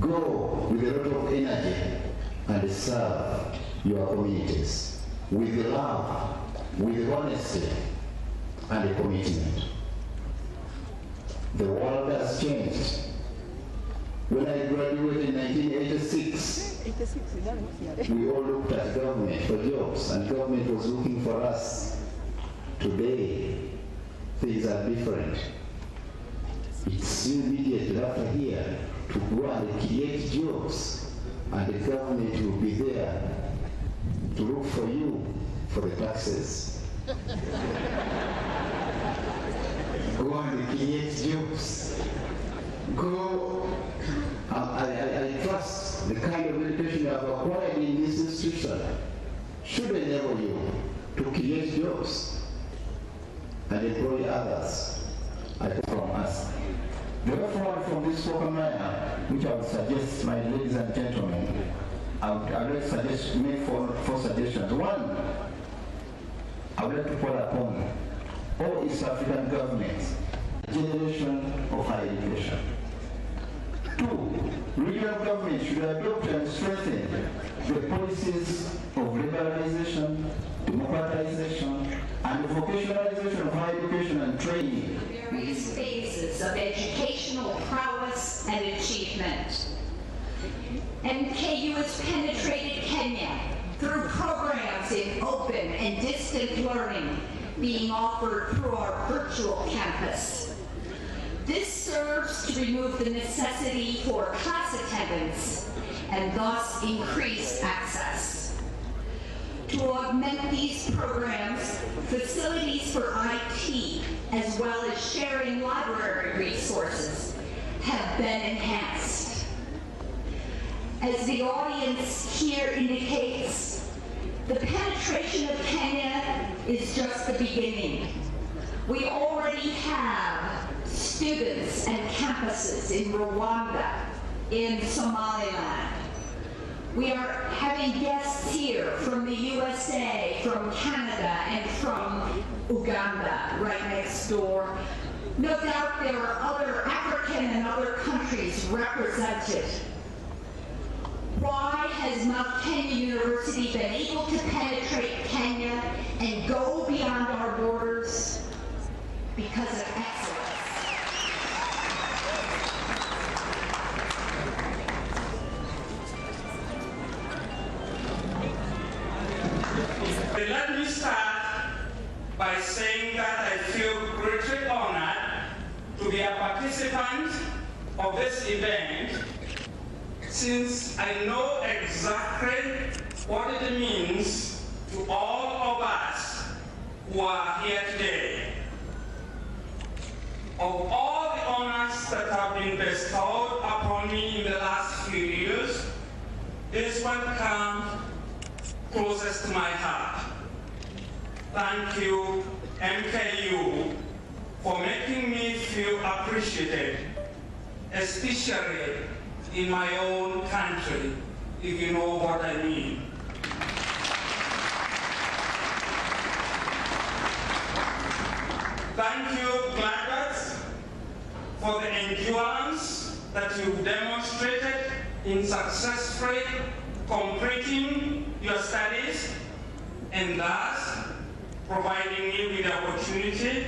Go with a lot of energy and serve your communities with love, with honesty and commitment. The world has changed. When I graduated in 1986, we all looked at government for jobs and government was looking for us. Today, things are different. It's immediately after here to go and create jobs, and the government will be there to look for you for the taxes. Go and create jobs. Go. I trust the kind of education you have acquired in this institution should enable you to create jobs and employ others from us. The way forward from this spoken manner, which I would suggest, my ladies and gentlemen, I would suggest, make four suggestions. One, I would like to call upon all East African governments, a generation of higher education. Two, regional governments should adopt and strengthen the policies of liberalization, democratization, and the vocationalization of higher education and training. Various phases of educational prowess and achievement. MKU has penetrated Kenya through programs in open and distant learning being offered through our virtual campus. This serves to remove the necessity for class attendance and thus increase access. To augment these programs, facilities for IT, as well as sharing library resources, have been enhanced. As the audience here indicates, the penetration of Kenya is just the beginning. We already have students and campuses in Rwanda, in Somaliland. We are having guests here from the USA, from Canada, and from Uganda, right next door. No doubt there are other African and other countries represented. Why has Mount Kenya University been able to penetrate Kenya and go beyond our borders? Because of excellence. Let me start by saying that I feel greatly honored to be a participant of this event, since I know exactly what it means to all of us who are here today. Of all the honors that have been bestowed upon me in the last few years, this one comes closest to my heart. Thank you, MKU, for making me feel appreciated, especially in my own country, if you know what I mean. Thank you, graduates, for the endurance that you've demonstrated in successfully completing your studies and thus providing me with the opportunity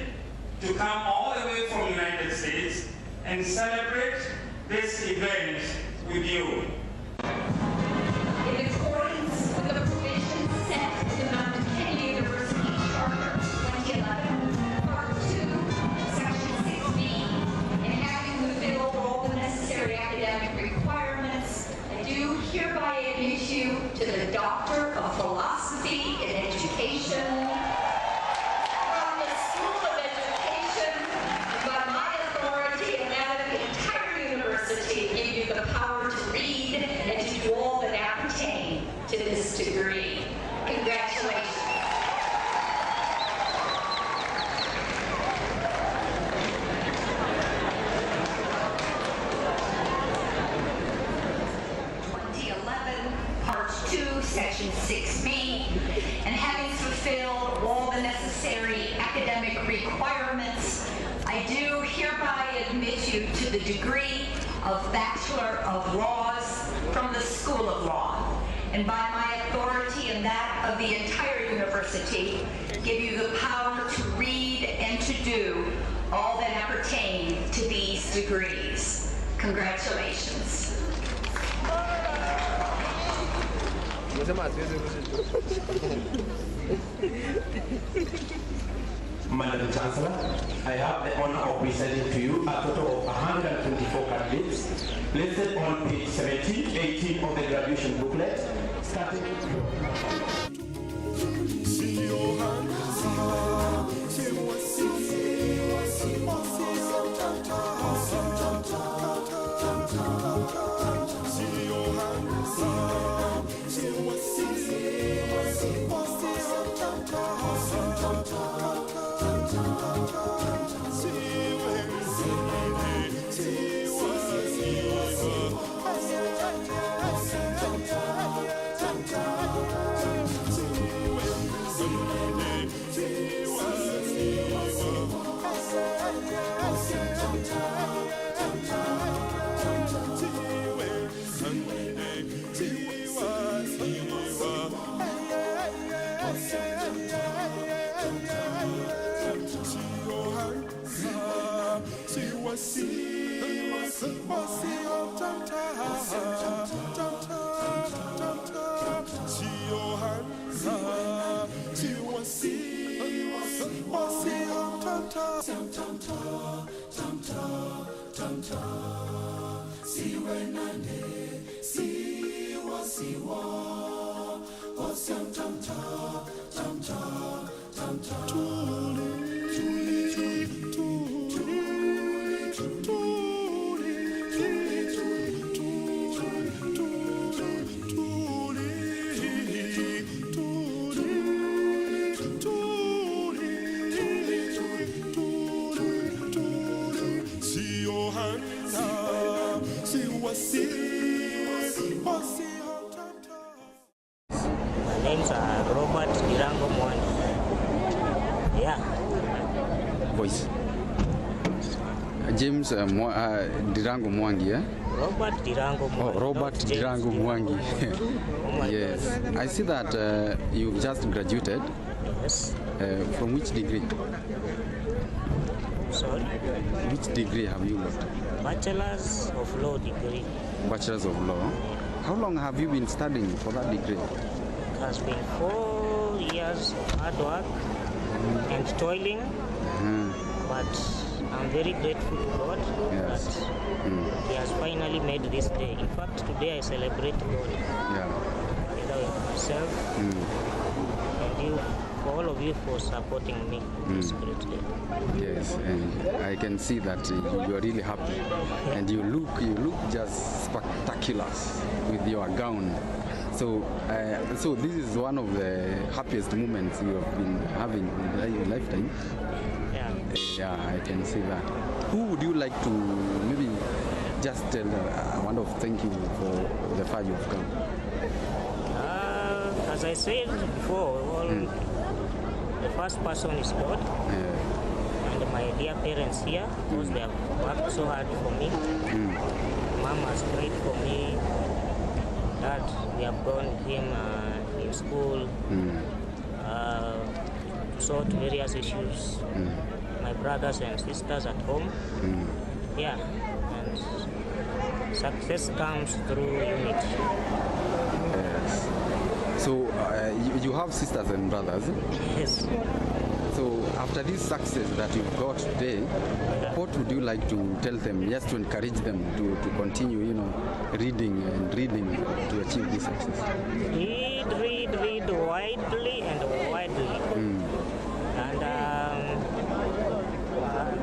to come all the way from the United States and celebrate this event with you. In accordance with the provisions set in the Mount Kenya University Charter 2011, Part 2, Section 6B, and having fulfilled all the necessary academic requirements, I do hereby admit you to the Doctor of Philosophy in Education from the School of Education, by my authority and that of the entire university, give you the power to read and to do all that appertain to this degree. Congratulations. Part 2, Section 6B, and having fulfilled all the necessary academic requirements, I do hereby admit you to the degree of Bachelor of Laws from the School of Law, and by my authority and that of the entire university, give you the power to read and to do all that appertain to these degrees. Congratulations. Madam Chancellor, I have the honor of presenting to you a total of 124 candidates listed on page 17, 18 of the graduation booklet, starting names are Robert Dirango Mwangi. Yeah. Voice. James Dirango Mwangi, yeah? Robert Dirango Mwangi. Oh, Robert Dirango Mwangi. Yes. I see that you've just graduated. Yes. From which degree? Sorry? Which degree have you got? Bachelor's of Law degree. Bachelor's of Law. How long have you been studying for that degree? It has been 4 years of hard work and toiling, but I'm very grateful to God Yes. that He has finally made this day. In fact, today I celebrate God, Yeah. together with myself and you, for all of you for supporting me this great day. Yes, and I can see that you are really happy, and you look just spectacular with your gown. So, so this is one of the happiest moments you have been having in your lifetime. Yeah. Yeah, I can see that. Who would you like to maybe just tell a word of thank you for the far you've come? As I said before, the first person is God. And my dear parents here, because they have worked so hard for me. Mom has prayed for me. Dad, we have gone with him in school, to sort various issues. My brothers and sisters at home. Yeah, and success comes through unity. Yes. So you have sisters and brothers. Yes. So after this success that you've got today, what would you like to tell them, just to encourage them to continue, reading and reading to achieve this success? Read widely and widely. And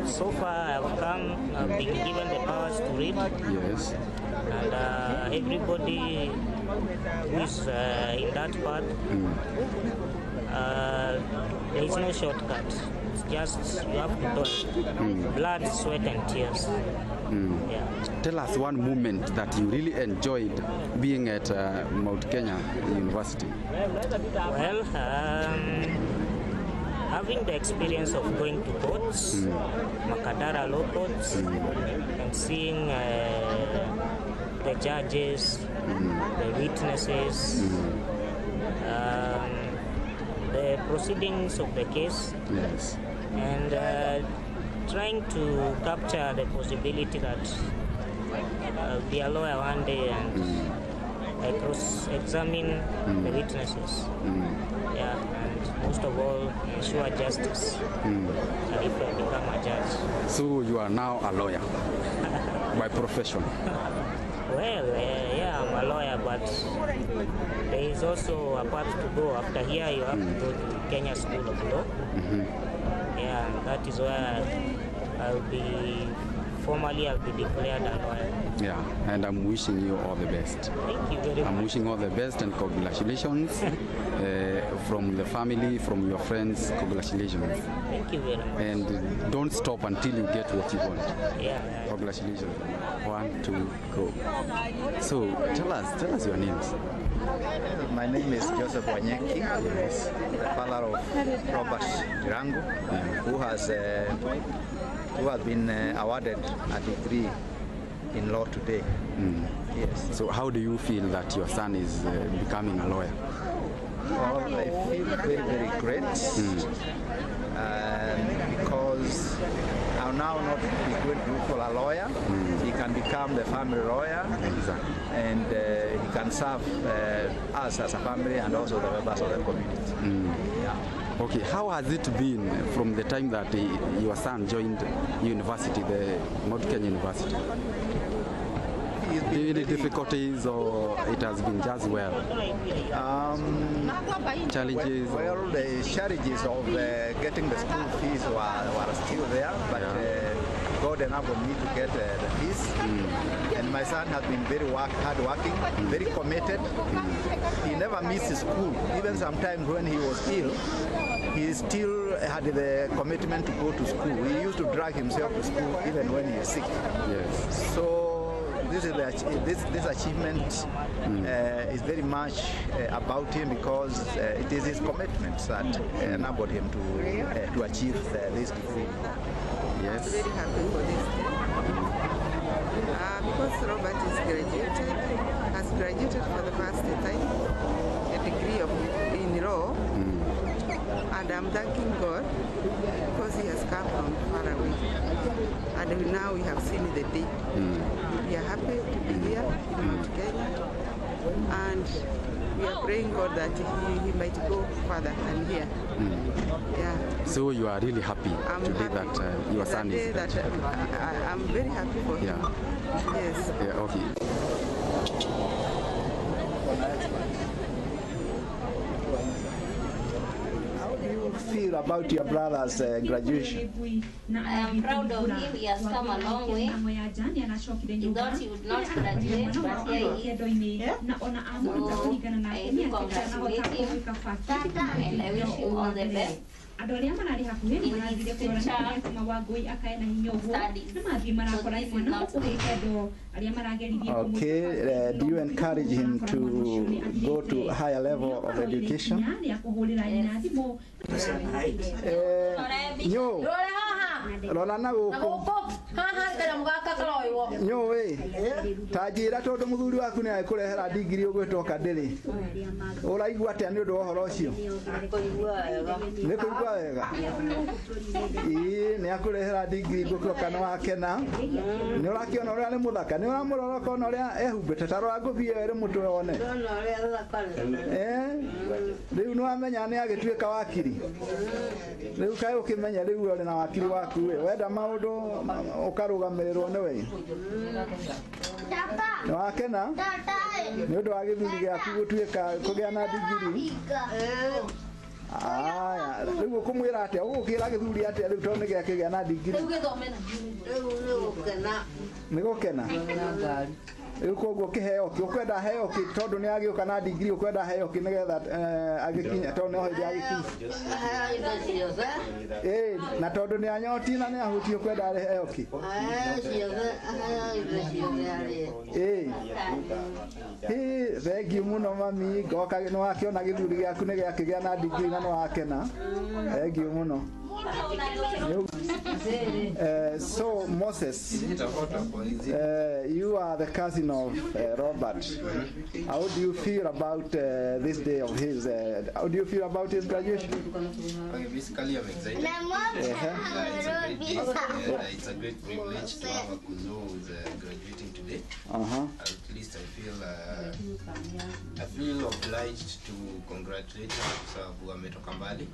so far I've been given the powers to read. Yes. And everybody who is in that path, there is no shortcut. It's just you have to toil. Blood, sweat, and tears. Yeah. Tell us one moment that you really enjoyed being at Mount Kenya University. Well, having the experience of going to courts, Makadara law courts, and seeing the judges, the witnesses, the proceedings of the case, Yes. and trying to capture the possibility that I'll be a lawyer one day and I cross-examine the witnesses. Yeah, and most of all, ensure justice. And if I become a judge. So you are now a lawyer by profession. Well, yeah, I'm a lawyer, but there is also a path to go. After here, you have to go to Kenya School of Law. Yeah, that is where I'll be declared a lawyer. Yeah, and I'm wishing you all the best. Thank you very much. I'm wishing all the best and congratulations from the family, from your friends. Congratulations. Thank you very much. And don't stop until you get what you want. Yeah. Congratulations. 1, 2, go. So tell us your names. My name is Joseph Wanyeki, the father of Robert Jirangu, who has been awarded a degree in law today. Yes. So how do you feel that your son is becoming a lawyer? Well, I feel very, very great because I'll now not be going to look for a lawyer. He can become the family lawyer. Exactly. And he can serve us as a family and also the members of the community. Yeah. Okay, how has it been from the time that your son joined university, the Mount Kenya University? Any difficulties, or it has been just well? Challenges? Well, the challenges of getting the school fees were still there, but God enabled me to get the fees. And my son has been very hardworking, very committed. He never missed school. Even sometimes when he was ill, he still had the commitment to go to school. He used to drag himself to school even when he is sick. Yes. So this achievement is very much about him because it is his commitment that enabled him to achieve this degree. Yes. I'm very happy for this because Robert has graduated for the first time, a degree in law, and I'm thanking God because he has come from far away, and now we have seen the day. We are happy to be here in Mount Kenya, and we are praying God that he might go further than here. Yeah. So you are really happy today that your son is graduated? I'm very happy for him. Yeah. Yes. Yeah, okay. How do you feel about your brother's graduation? I am proud of him. He has come a long way. He thought he would not graduate, but here he is. So I do congratulate him and I wish him all the best. In his future studies. So this is not Okay, do you encourage him to go to a higher level of education? Yes. Nyowe tajira tondu muthuri waku ni akurehera digiri ugwitoka ndiri uraigua atia ni undu wa horo ucio ni kuigua wega ni akurehera digiri gutoka no akena ni urakiona uria ni muthaka ni uramurora kona uria ehumbite tarora ngubi iyo iri mutwe one riu no amenya ni agituika wakiri riu kai ukimenya riu uri na wakiri waku wenda maundu ukarugamirwo ni we no akena ni undu wa githuri giaku gutuika kugia na digiri aya riu kumwira atia ugukira githuri atia riu tondu giakigia na digiri ni gukena koguo kiheo ki ukwenda heo ki tondu ni agiuka na digiri ukwenda heo ki nigetha agikinya tondu no hindi agikinya na tondu ni anyoti na ni ahuti ukwenda heo ki thengiu muno mami ngoka no akiona githuri giaku ni giakigia na digiri na no akena thengiu muno. So Moses, you are the cousin of Robert. How do you feel about this day of his? How do you feel about his graduation? Okay, basically, I'm excited. It's a great privilege to have a Kuzo who's graduating today. At least I feel obliged to congratulate him kwa sababu ametoka mbali.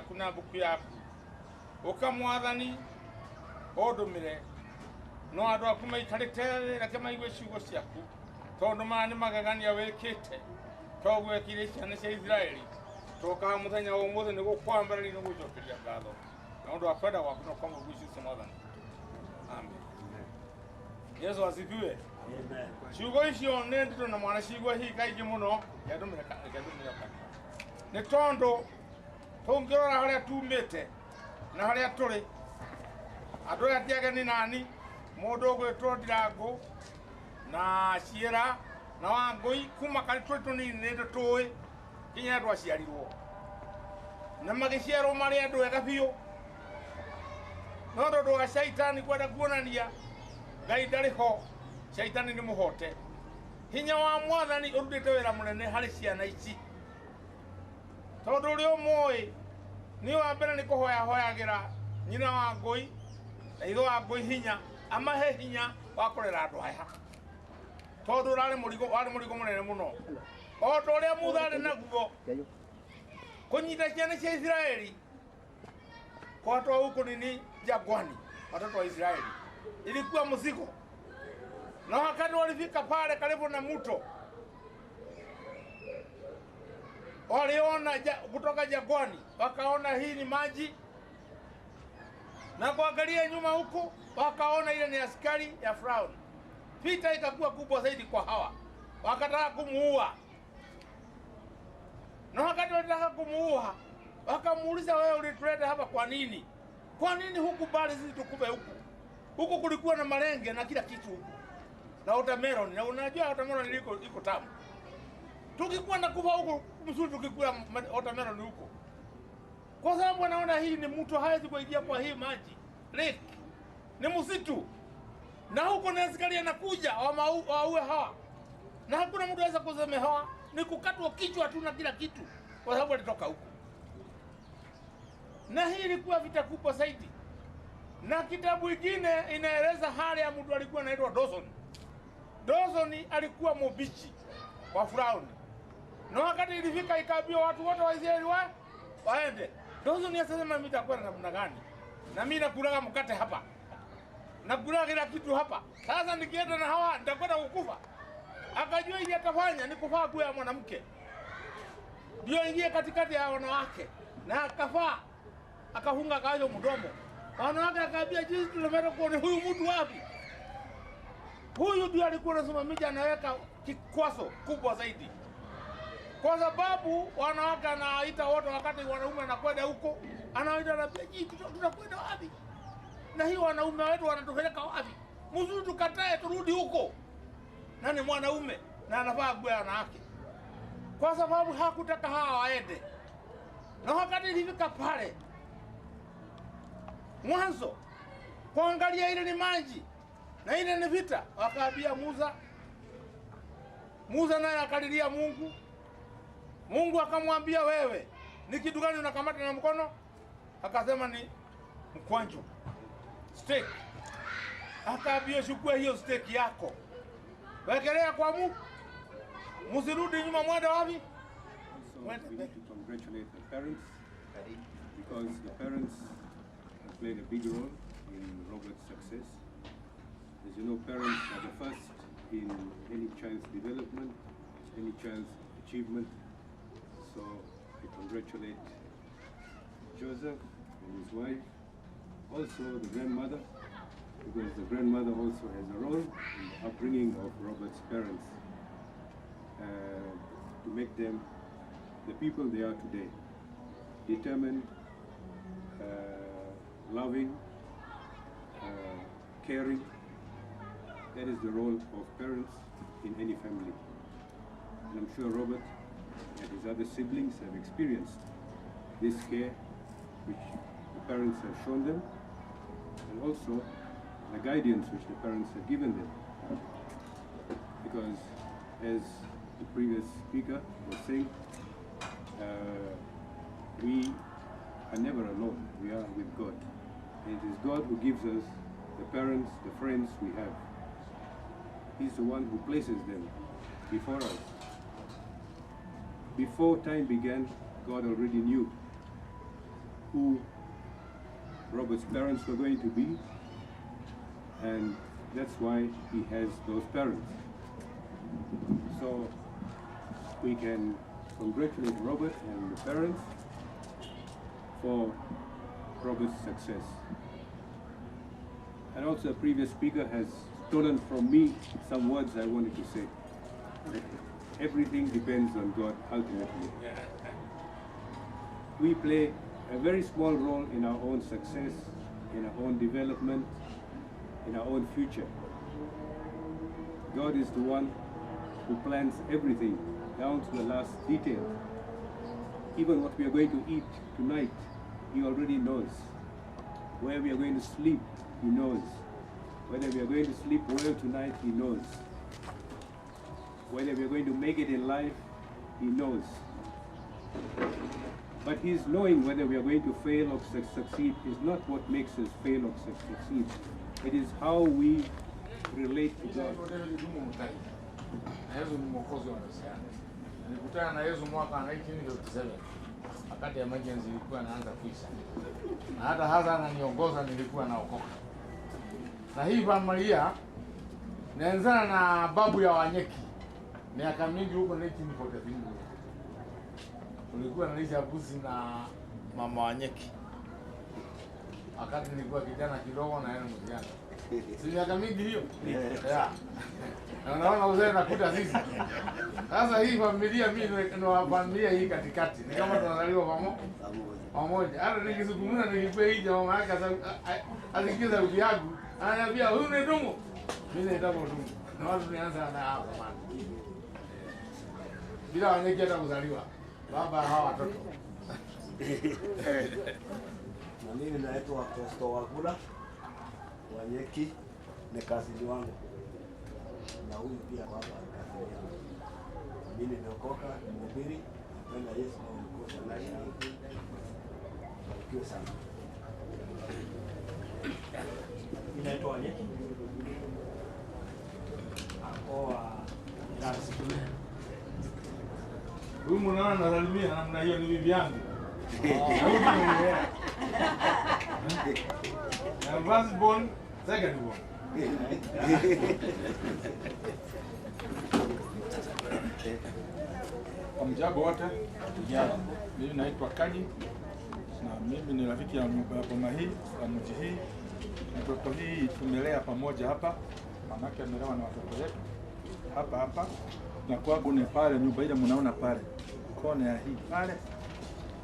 Kuna buku yaku ukamwathani odumire no andå aku maikarĩte reke maigue ciugo ciaku tondũ maya nĩ magegania wĩkĩte to gwekire ciana cia Isiraeli tũkaga mũthenya wa ũmũthĩ nĩ gũkwambĩrĩria nĩ gũcokeria ngatho na ũndũ wa kwenda gwaku no kwamba gwĩcicia Mwathani. Amen. Yesu asifiwe. Amen. Ciugo icio nĩ nditũ na mwana ciigua hihi kaingĩ mũno ngĩandũmĩra nĩ tondũ tũngĩrora harĩa tumĩte na harĩa tũrĩ andũ aya ti ageni nani mũndũ ũgwĩtwo Ndirangũ na Ciĩra na Wangũi kuma karĩ tũrĩ tũnini nĩ tũĩ nginya andũ aciarirwo na magĩciarwo marĩ andũ ega biũ no tondũ wa caitani kwenda kuonania Ngai ndarĩ ho caitani nĩ mũhote hinya wa Mwathani ũrutĩte wĩra mũnene harĩ ciana ici tondũ ũrĩa ũmũĩ nĩ wa mbere nĩ kũhoyahũyagĩra nyina Wangũi na ithe Wangũi hinya amahe hinya wa kũrera andũ aya tondũ warĩ mũrigo mũnene mũno o ta ũrĩa Musa arĩ naguo kũnyita ciana cia Isiraeli kwatwa huko nini jangwani watoto wa Israeli ilikuwa mzigo na wakati walifika pale karibu na mto waliona kutoka jangwani wakaona hii ni maji na kuangalia nyuma huko wakaona ile ni askari ya Firauni. Vita ikakuwa kubwa zaidi kwa hawa, wakataka kumuua na wakati walitaka kumuua wakamuuliza, wewe ulituleta hapa kwa nini? Kwa nini huku bali sisi tukupe huku? Huku kulikuwa na malenge na kila kitu huku na watermelon, na unajua watermelon iko tamu. Tukikuwa na kufa huku mzuri, tukikuwa watermelon huko, kwa sababu wanaona hii ni mtu hawezi kuingia kwa hii maji lake, ni msitu, na huko na askari anakuja waue hawa, na hakuna mtu anaweza kusema hawa ni kukatwa kichwa tu na kila kitu, kwa sababu alitoka huko. Na hii ilikuwa vita kubwa zaidi. Na kitabu kingine inaeleza hali ya mtu alikuwa anaitwa Dodson. Dodson alikuwa mbishi wa Firauni. Na wakati ilifika ikaambia watu wote wa Israeli waende. Dodson akasema, mimi nitakwenda namna gani? Na mimi nakulaga mkate hapa, nakulaga kila kitu hapa. Sasa nikienda na hawa nitakwenda kukufa. Akajua ili atafanya ni kuvaa nguo ya mwanamke, ndio ingie katikati ya wanawake, na akafaa akafunga kayo mdomo. Wanawake akaambia, jinsi tunataka kuona huyu mtu wapi. Huyu ndio alikuwa anasimamisha, anaweka kikwazo kubwa zaidi, kwa sababu wanawake anaita wote, wakati wanaume anakwenda huko anaita na peji, tutakwenda wapi? Na hiyo wanaume wetu wanatupeleka wapi? Mzuri tukatae turudi huko. Nani mwanaume na anavaa nguo ya wanawake, kwa sababu hakutaka hawa waende. Na wakati ilifika pale mwanzo kuangalia ile ni maji na ile ni vita, wakaambia Musa naye akalilia Mungu. Mungu akamwambia, wewe ni kitu gani unakamata na mkono? Akasema ni mkwanjo, steak. Akaambia, chukua hiyo steak yako, wekelea kwa Mungu, msirudi nyuma, mwende wapi? We need to congratulate the parents, because the parents have played a big role in Robert's success. As you know, parents are the first in any child's development, any child's achievement. So I congratulate Joseph and his wife, also the grandmother, because the grandmother also has a role in the upbringing of Robert's parents, to make them the people they are today, determined, loving, caring. That is the role of parents in any family. And I'm sure Robert and his other siblings have experienced this care which the parents have shown them, and also the guidance which the parents have given them. Because as the previous speaker was saying, we are never alone, we are with God. And it is God who gives us the parents, the friends we have. He's the one who places them before us. Before time began, God already knew who Robert's parents were going to be, and That's why he has those parents. So we can congratulate Robert and the parents for Robert's success. And also a previous speaker has stolen from me some words I wanted to say. Everything depends on God ultimately. We play a very small role in our own success, in our own development, in our own future. God is the one who plans everything down to the last detail. Even what we are going to eat tonight, He already knows. Where we are going to sleep, He knows. Whether we are going to sleep well tonight, He knows. Whether we are going to make it in life, He knows. But His knowing whether we are going to fail or succeed is not what makes us fail or succeed. It is how we relate to God. Yesu ni mwokozi wa maisha yangu. Nilikutana na Yesu mwaka 1957 wakati emergency ilikuwa inaanza kuisha, na hata hasa ananiongoza nilikuwa naokoka. Na hii familia naanzana na babu ya Wanyeki miaka mingi huko 1943. Tulikuwa nalisha busi na mama Wanyeki wakati nilikuwa kijana kidogo na yeye mjana. Si miaka mingi hiyo? Yeah. Na naona uzee nakuta sisi. Sasa hii familia mimi ndio familia hii katikati. Ni kama tunazaliwa pamoja. Hata nikizungumza nilikuwa hii mama yake asikiza ubi yangu. Ananiambia huyu ni Dungu. Mimi naitwa Dungu. Na watu tunaanza na hapo bana. Bila Wanyeki hata kuzaliwa. Baba hawa watoto. Na mimi naitwa Kristo Wagula. Wanyeki ni kazini wangu, na huyu pia baba kazini yangu. Mimi nimeokoka, nimehubiri, napenda Yesu na mkosa na yeye. Barikiwe sana. Mimi naitwa Wanyeki. Akoa Darcy. Huyu mwana anasalimia namna hiyo ni bibi yangu. First born, second born. Hamjambo wote. Mimi naitwa Kanyi na mimi ni rafiki ya boma hii, ya mji hii. Mtoto hii tumelea pamoja hapa. Mamake amelewa na watoto wetu hapa na kwangu ni pale nyumba ile mnaona pale. Kona ya hii pale.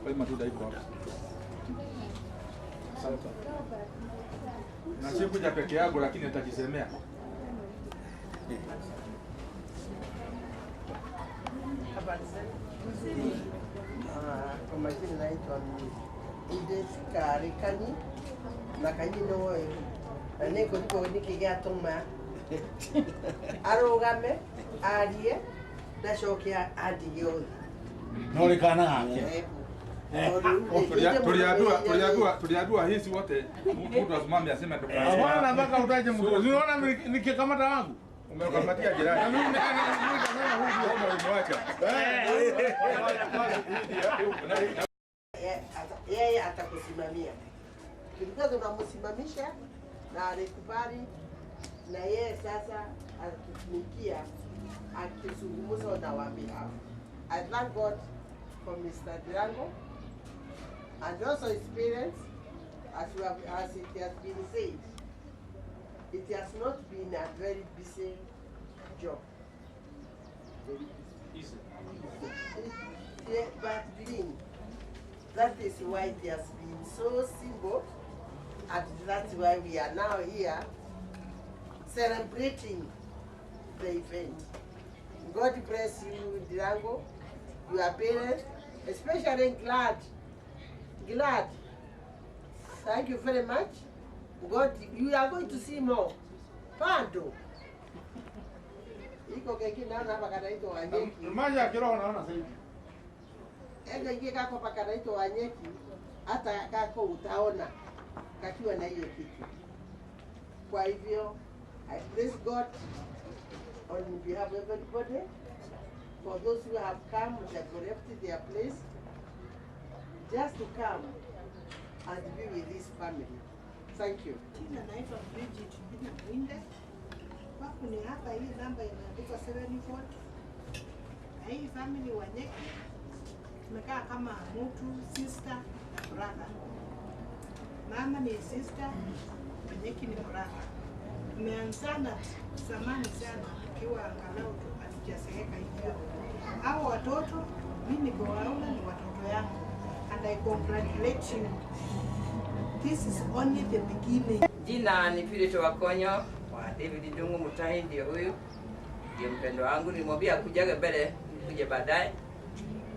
Kwa matunda iko hapa. Asante. Na sikuja peke yangu lakini nitajisemea. Kwa majina naitwa Edith Karikani na Kanyino wewe. Na niko ndiko nikigatuma arugame arie ndacokia andigio. Nole kana ngake. Tuliadua hizi wote mtu asimame aseme tukana. Hapana mpaka utaje mtu. Unaona nikikamata wangu. Umekamatia jirani. Na mimi nasema huyu kama umemwacha. Yeye atakusimamia. Tulikuwa tunamsimamisha na alikubali, na yeye sasa akitumikia akizungumza na waambia. I thank God for Mr. Dirango and also his parents, as it has been said. It has not been a very busy job. Very busy. Yeah, but Green, that is why it has been so simple, and that's why we are now here celebrating the event. God bless you, Dirango, your parents, especially glad. Thank you very much. God, you are going to see more. Pando. Iko keki naona hapa kanaitwa Wanyeki. Maji kiroho naona sasa. Ega ingie kako hapa kanaitwa Wanyeki. Hata kako utaona kakiwa na hiyo kitu. Kwa hivyo, I praise God on behalf of everybody. For those who have come, they have left their place, just to come and be with this family. Thank you. Jina naitwa Bridget Winde. hii namba imeandikwa 740. Na hii family Wanyeki tumekaa kama mtu, sister na brother. Mama ni sister, Wanyeki ni brother. Tumeanzana zamani sana ikiwa angalau tu hatujaseheka hivyo. Hao watoto mimi niko waona ni watoto yangu, and I congratulate you. This is only the beginning. Jina ni Philip Wakonyo wa David Dungu Mutahi, ndio huyu. Ndio mpendo wangu, nilimwambia kujaga mbele nikuje baadaye.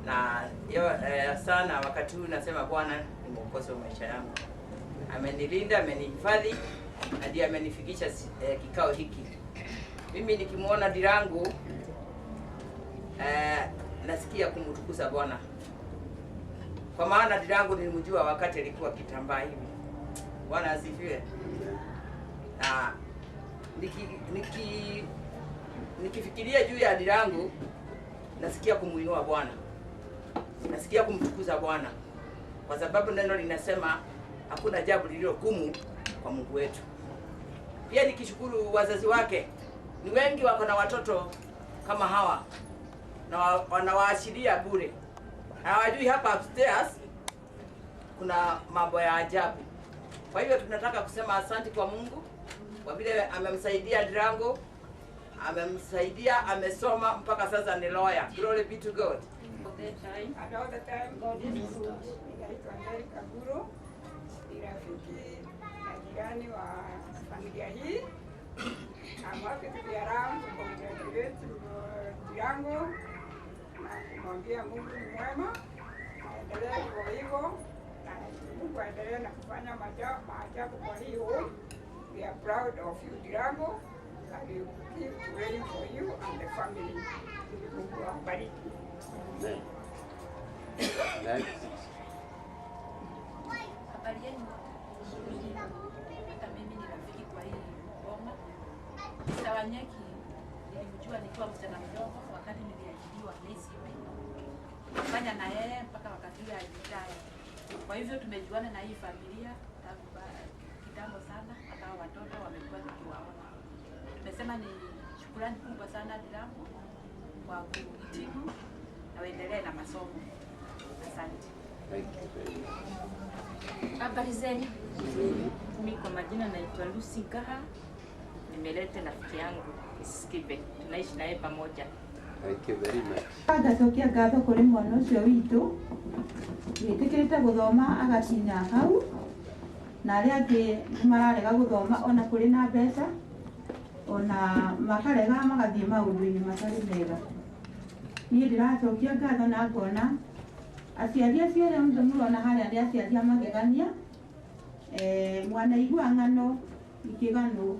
Na sana wakati huu nasema Bwana ni mwokozi wa maisha yangu. Amenilinda, amenihifadhi, hadi amenifikisha kikao hiki. Mimi nikimuona Dirangu nasikia kumtukuza Bwana. Kwa maana Dirangu nilimjua wakati alikuwa kitambaa hivi. Bwana asifiwe. Na nikifikiria juu ya Dirangu nasikia kumuinua Bwana. Nasikia kumtukuza Bwana. Kwa sababu neno linasema hakuna jambo lililo gumu kwa Mungu wetu. Pia nikishukuru wazazi wake. Ni wengi wako na watoto kama hawa na wanawaashiria bure. Hawajui hapa upstairs kuna mambo ya ajabu. Kwa hivyo tunataka kusema asante kwa Mungu kwa vile amemsaidia Dirangu, amemsaidia, amesoma mpaka sasa ni lawyer. Glory be to God. And all the time God is good. Ninaitwa Mary Kaguru, ni rafiki na jirani wa familia hii. I'm happy to be around to congratulate Dirangu na kumwambia Mungu ni mwema, aendelee hivyo hivyo na Mungu aendelee na kufanya maajabu kwa hiyo. We are proud of you Dirangu, and we will keep praying for you and the family. Mungu awabariki. Amen. Habari yenu. Hata mimi ni rafiki kwa hii boma. Mr. Wanyeki nilimjua nikiwa msichana mdogo wakati niliajiriwa NCB. Nilifanya na yeye mpaka wakati ule alitaya. Kwa hivyo tumejuana na hii familia tangu kitambo sana, hata watoto wamekuwa tukiwaona. Tumesema ni shukrani kubwa sana Dirangu kwa kuhitimu na uendelee na masomo. Asante. Habari zenu. Mimi kwa majina naitwa Lucy Kaha. Nimeleta rafiki yangu Skibe. Tunaishi naye pamoja. Thank you very much. Agacokia ngatho kuri mwana ucio witu witikirite guthoma agakinya hau na aria angi mararega guthoma ona kuri na mbeca ona makarega magathie maundu-ini matari mega. Niĩ ndĩracokia ngatho na ngona aciari acio arĩa mũrona harĩa nĩ aciari magegania. Mwanaigua ng'ano ikĩganwo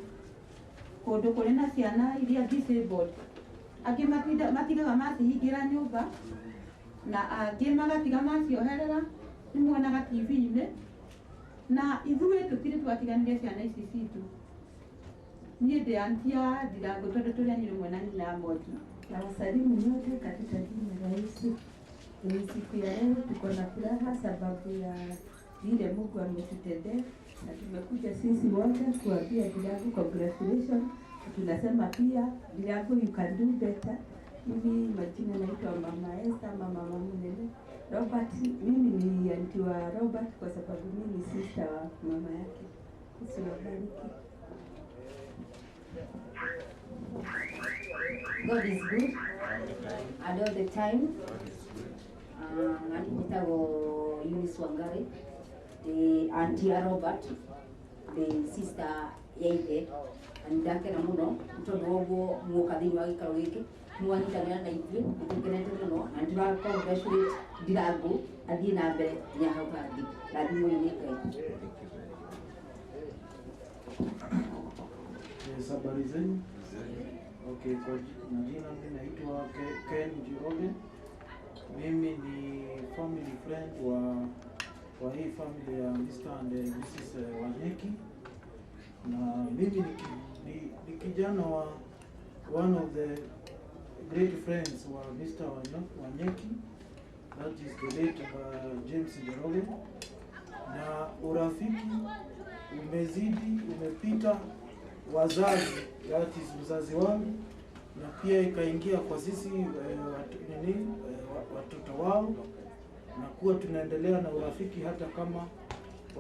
kũndũ kũrĩ na ciana iria disabled. Angĩ matigaga macihingĩra nyũmba na angĩ magatiga macioherera nĩmuonaga TV-inĩ, na ithuĩ tũtirĩ twatiganire ciana ici citũ. Niĩ ndĩ aunti ya Dirangu tondũ tũrĩ rĩmwe na nyina moja. Nawasalimu nyote katika jina la Yesu. Ni siku ya leo tuko na furaha sababu ya vile Mungu ametutendea, na tumekuja sisi wote kuambia Dirangu congratulations. Tunasema pia Dirangu you can do better. Mimi majina naitwa Mama Esther, Mama Munene. Robert, mimi ni aunti wa Robert kwa sababu mimi ni sister wa mama yake. Usiwabariki. God is good and all the time. Nitago Eunice Wangari, the auntie ya Robert, the sister yaithe, ndake na muno mtondo woguo muka thiini wa gikaro giki mwanyitanira na ithuĩ nĩtũkenete mũno na ndĩra congratulate Dirangu athiĩ na mbere nginya hau hangĩ rathimo-inĩ Ngai. Habari zenu? Okay, kwa majina mimi naitwa Ken Njoroge. Mimi ni family friend wa hii family ya Mr. and Mrs. Wanyeki. Na mimi ni kijana wa one of the great friends wa Mr. Wanyeki, that is the late James Njoroge. Na urafiki umezidi, umepita wazazi that is mzazi wangu, na pia ikaingia kwa sisi watoto wao, na kuwa tunaendelea na urafiki hata kama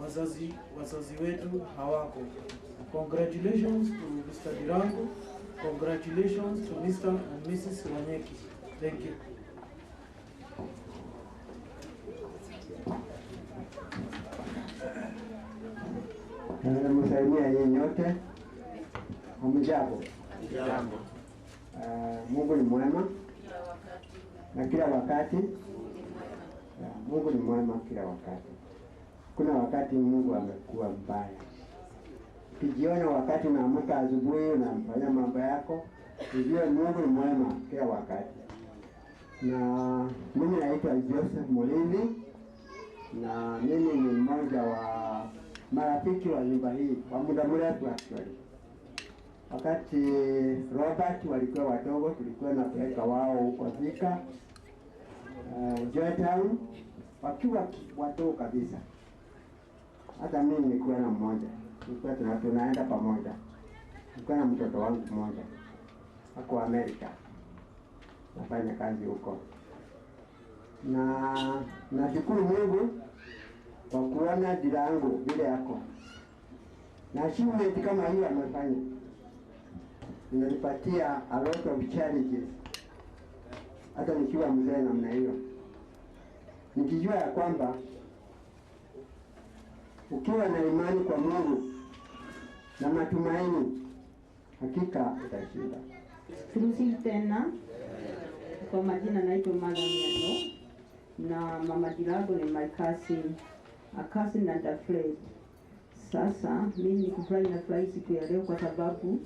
wazazi wetu hawako. Congratulations to Mr. Dirango. Congratulations to Mr. and Mrs. Wanyeki. Thank you. Msalimia nyinyi nyote. Hamjambo. Jambo. Mungu ni mwema na kila wakati. Mungu ni mwema kila wakati. Kuna wakati Mungu amekuwa mbaya. Ukijiona wakati unaamka asubuhi unafanya mambo yako, ujue Mungu ni mwema kila wakati. Na mimi naitwa Joseph Molindi, na mimi ni mmoja wa marafiki wa nyumba hii kwa muda mrefu actually. Wakati Robert walikuwa wadogo, tulikuwa na peleka wao huko Thika, Joytown, wakiwa wadogo kabisa. Hata mimi nilikuwa na mmoja, tulikuwa tunaenda pamoja. Nilikuwa na mtoto wangu mmoja ako Amerika, nafanya kazi huko, na nashukuru Mungu kwa kuona Dirango vile yako na achievement kama hiyo amefanya. Inanipatia a lot of challenges hata nikiwa mzee namna hiyo, nikijua ya kwamba ukiwa na imani kwa Mungu na matumaini, hakika utashinda. Turusi tena. Kwa majina naitwa Madam Yano, na Mama Dirango ni my cousin, a cousin and a friend. Sasa mimi nikufurahi na furahi siku ya leo kwa sababu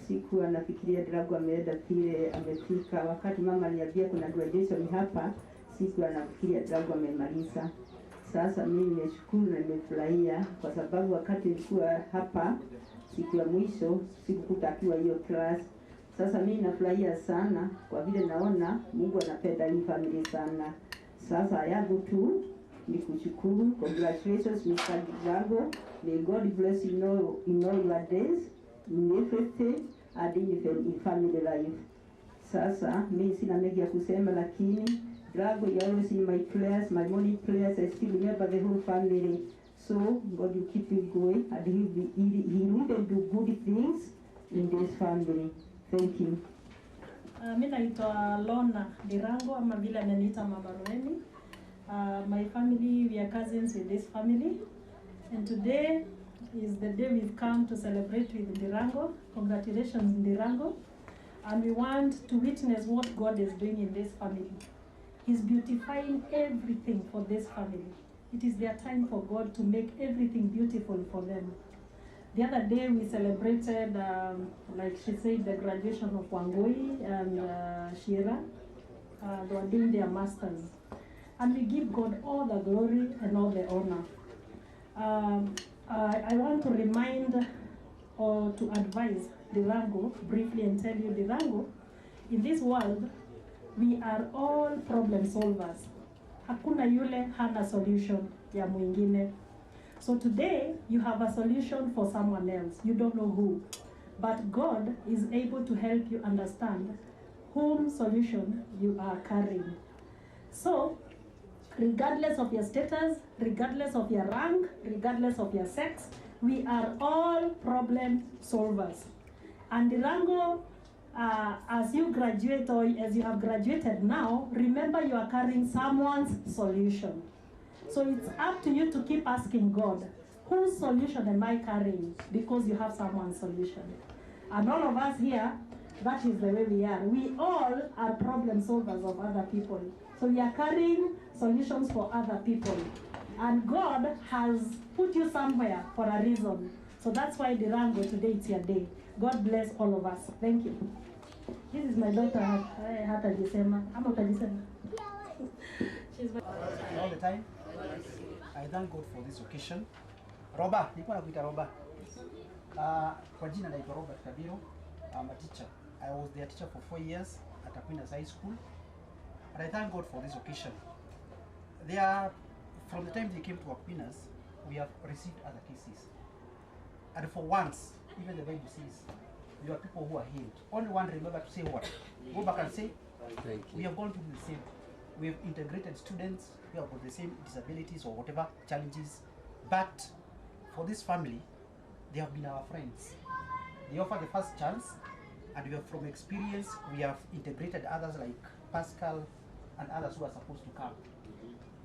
siku anafikiria Dirango ameenda vile amefika. Wakati mama aliambia kuna graduation hapa, siku anafikiria Dirango amemaliza. Sasa mimi nimeshukuru na nimefurahia kwa sababu wakati nilikuwa hapa siku ya mwisho sikukuta akiwa hiyo class. Sasa mimi nafurahia sana kwa vile naona Mungu anapenda hii familia sana. Sasa yangu tu ni kushukuru. Congratulations Mr. Dirango. May God bless you in all your days, in everything and in family life. Sasa mimi sina mengi ya kusema, lakini Dirango, you always in my prayers, my morning prayers. I still remember the whole family. So God will keep you going and he will even do good things in this family. Thank you. Mimi naitwa Lona Dirango ama vile ananiita Mama Roeni. My family, we are cousins with this family. And today is the day we've come to celebrate with Dirango. Congratulations Dirango. And we want to witness what God is doing in this family. He's beautifying everything for this family. It is their time for God to make everything beautiful for them. The other day we celebrated, like she said, the graduation of Wangui and Shira. They were doing their masters. And we give God all the glory and all the honor. I want to remind or to advise Dirango briefly and tell you, Dirango, in this world, we are all problem solvers. Hakuna yule hana solution ya mwingine. So today, you have a solution for someone else. You don't know who. But God is able to help you understand whom solution you are carrying. So, regardless of your status, regardless of your rank, regardless of your sex, we are all problem solvers. And Dirango, as you graduate or as you have graduated now, remember you are carrying someone's solution. So it's up to you to keep asking God, whose solution am I carrying? Because you have someone's solution. And all of us here, that is the way we are. We all are problem solvers of other people. So we are carrying solutions for other people. And God has put you somewhere for a reason. So that's why Dirango, today it's your day. God bless all of us. Thank you. This is my daughter, Hata Jisema. Ama utajisema? She's my... All the time. I thank God for this occasion. Roba, nilikuwa nakuita Roba. Kwa jina naitwa Robert Kabiro. I'm a teacher. I was their teacher for 4 years at Aquinas High School. And I thank God for this occasion. They are, from the time they came to Aquinas, we have received other cases. And for once, even the Bible says, you are people who are healed. Only one remember to say what? Go back and say, thank you. We have gone through the same. We have integrated students who have got the same disabilities or whatever challenges. But for this family, they have been our friends. They offer the first chance, and we have, from experience, we have integrated others like Pascal and others who are supposed to come.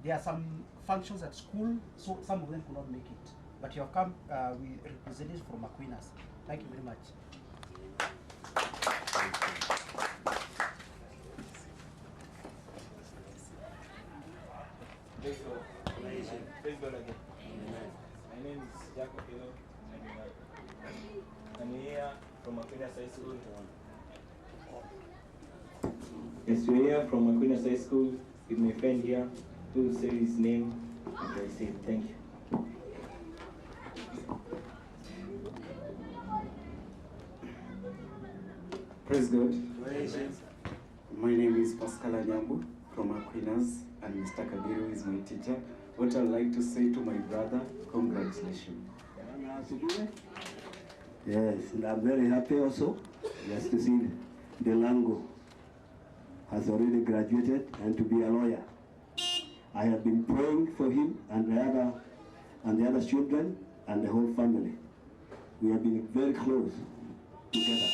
There are some functions at school, so some of them could not make it. But you have come with representatives from Aquinas. Thank you very much. Praise God again. My name is Jacob Kilo. I'm here from Aquinas High School. Yes, we're here from Aquinas High School with my friend here who will say his name and I say thank you. Praise God. My name is Pascal Anyambu from Aquinas, and Mr. Kabiru is my teacher. What I'd like to say to my brother, congratulations. Yes, and I'm very happy also just to see Delango has already graduated and to be a lawyer. I have been praying for him and the other children and the whole family. We have been very close together.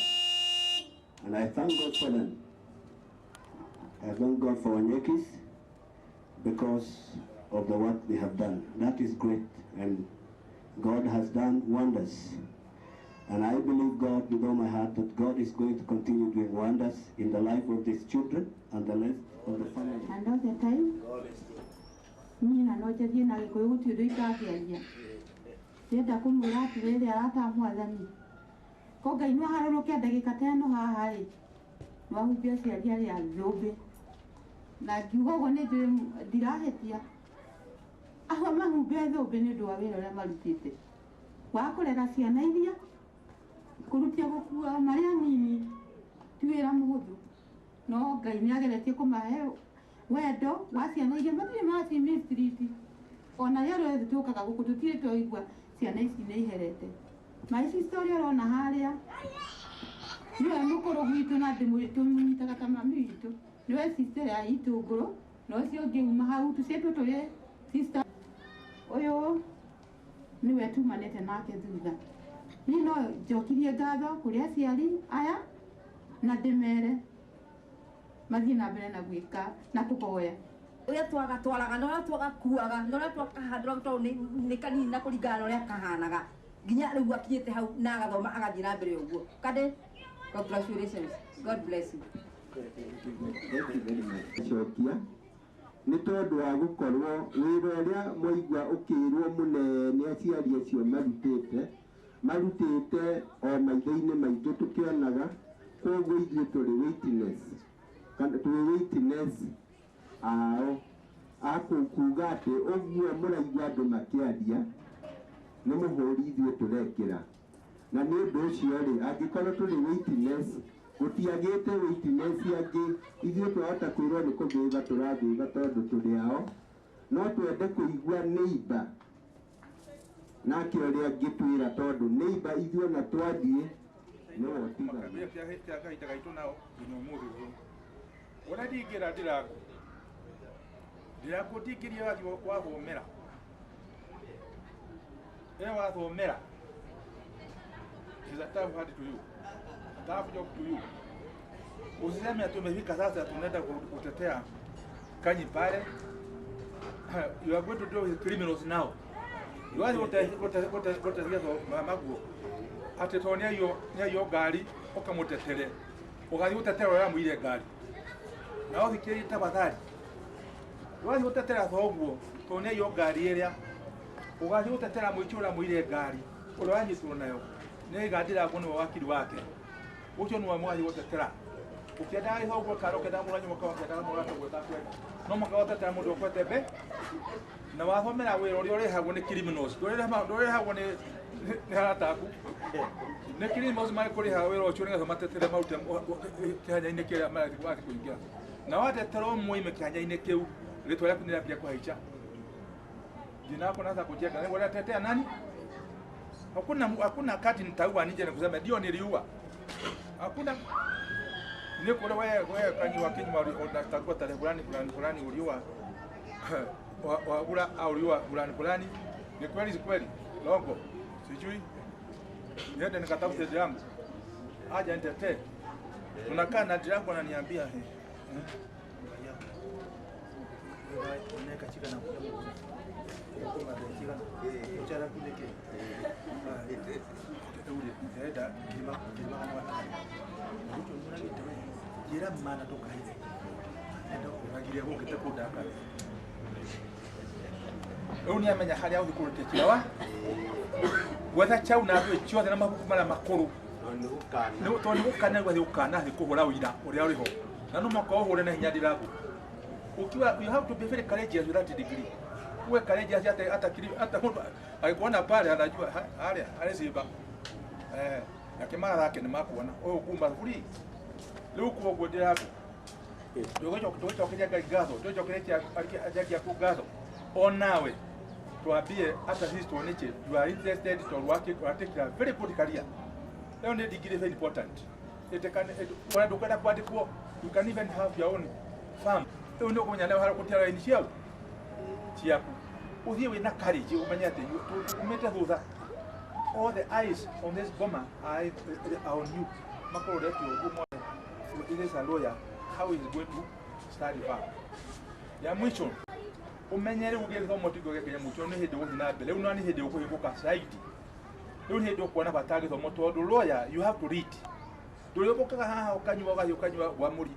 And I thank God for them. I thank God for Wanyekis because of the work they have done. That is great, and God has done wonders. And I believe God with all my heart that God is going to continue doing wonders in the life of these children and the life of the family. And all the time, Nina no te dina ke koe uti rui tāke aia. Tēta kumura atu ere ata mwathani. Ko gai nua haroro kia dakika teno hahai. Nua hupia si alia rea zobe. Na kiugo kone te dirahetia. Ahwa mahupia zobe ni doa wero rea marutite. Wakorera ciana iria. Kurutia gukua maria nini. Tuwera muhuthu. No gai ni ageretie kumahe wendo wa ciana iria matire maci mistriti. Ona yaro ethu tukaga guku tutire twaigua ciana ici nĩ iherete. Maici story arona haria. Niwe mukuru gwitu na tumunyitaga ta mami witu. Niwe sister ya itunguru. No cio ngiuma hau tucetwo turi sister. Uyu niwe tumanite nake thutha. Ni no njokirie ngatho kuri aciari aya na ndimere mathie na mbere na gwika na kuhoya. Uria twagatwaraga na uria twagakuaga na uria twakahandura to ni kanini na kuringana na uria kahanaga nginya riu akinyite hau na agathoma agathie na mbere uguo. Kade, congratulations. God bless you. Chokia nĩ tondũ wa gũkorwo wĩra ũrĩa mwaigua ũkĩrwo mũnene aciari acio marutĩte o maitho-inĩ maitũ tũkĩonaga, koguo ithuĩ tũrĩ witness kana tũrĩ witness ao akuga atĩ ũguo mũraigua andũ makĩaria nĩ mũhũri ithuĩ tũrekĩra. Na nĩ ũndũ ũcio rĩ, angĩkorwo tũrĩ witness gũtiagĩte witness angĩ, ithuĩ twahota kwĩrwo nĩ kũthĩga tũrathĩga tondũ tũrĩ ao, no twende kũigua neighbor nake ũrĩa angĩtwĩra tondũ neighbor ithuĩ ona twathiĩ nĩwe ũtigana. Kĩa kahinda gaitũ nao nginya ũmũthĩ ũyũ. Ũrĩa ndingĩra ndĩrakũ ndingĩria wathomera. Wathomera is a tough hard to you. Tough job to you. Usiseme tumefika sasa tunaenda kutetea Kanyi pale. You are going to deal with criminals now. You are going to maguo. Atetonia yo gari okamutetere. Ugathi utetera ya muire gari. Na uthikirie tafadhali. Ugathi utetera thoguo tonia yo gari iria. Ugathi utetera muichura muire gari. Uria wanyitwo nayo. Nĩ gadira kuno wakiri wake. Ucio nwa mwathi utetera. Ukienda hizo kwa karo kenda muranyo mukao kenda muranyo gweta kwenda. No mukao tetera mundu okwete be. Na wathomera wĩra ũrĩa ũrĩhagwo nĩ criminals. Ndũrĩhagwo nĩ arataku. Nĩ criminals marĩ kũrĩha wĩra ũcio nĩgetha matetere marute kĩhanya-inĩ kĩrĩa marathiĩ wathi kũingĩra. Na watetera mũime kĩhanya-inĩ kĩu rĩtwa rĩaku nĩrĩambia kũhaica. Jina lako naanza kujenga. Lengo la tetea nani? Hakuna kati nitaua nije na kusema ndio niliua. Hakuna. Ni kule wewe kanyi wa Kenya unataka tarehe fulani uliwa wa au uliwa fulani. Ni kweli si kweli? Longo. Sijui. Niende nikatafute diramu. Aje nitetee. Tunakaa na diramu ananiambia unaweka chika na kuja kuchara kule ke ndio kilima mtu mmoja jira maana toka hivi ndio unagiria huko kitakudaka uni amenya hali au kurutekira wa wetha chau na ndo chiothe na mabuku mara makuru no to ni ukana gwa ukana ni kuhura uira uria uriho na no makao hore na hinya ndiragu ukiwa you have to be very courageous with that degree uwe courageous hata alikuona pale anajua hali siba akimara yake ni makuona wewe kumba kuli leo kwa godera hapo ndio kija gazo ndio kija ajaji ku gazo onawe tuambie hata sisi tuoneche you are interested to work or take a very good career leo ni degree very important unadokwenda kwa ndipo you can even have your own farm ndio kumenya leo harakutera initial chiaku uhiwe na courage umanyate umete thutha all the eyes on this bomber are on you makoro letu umo ile is a lawyer how is going to start the farm ya mwisho umenyere ugezo motigo geke mucho ni hede wona bele una ni hede okuhikuka side ni hede okuona batage zo moto do lawyer you have to read do yoboka haha ukanywa wa muri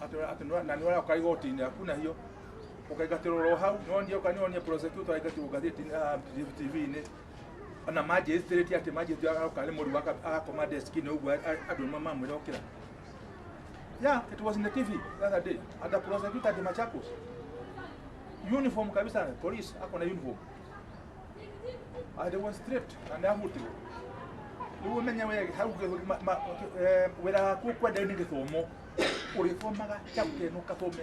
atwa na ni wala ukaigo tini hakuna hiyo ukaigatiro roho hau no ndio kanionie prosecutor aikati ugazeti TV ne ana magistrate ati magistrate akale muri waka akoma desk ni ugu adu mama mwele okira yeah it was in the TV the other day at the prosecutor de Machakos uniform kabisa police akona uniform I was stripped and amuti uwe menya wewe hauge wera kukwa deni githomo urifomaga chapter no kathome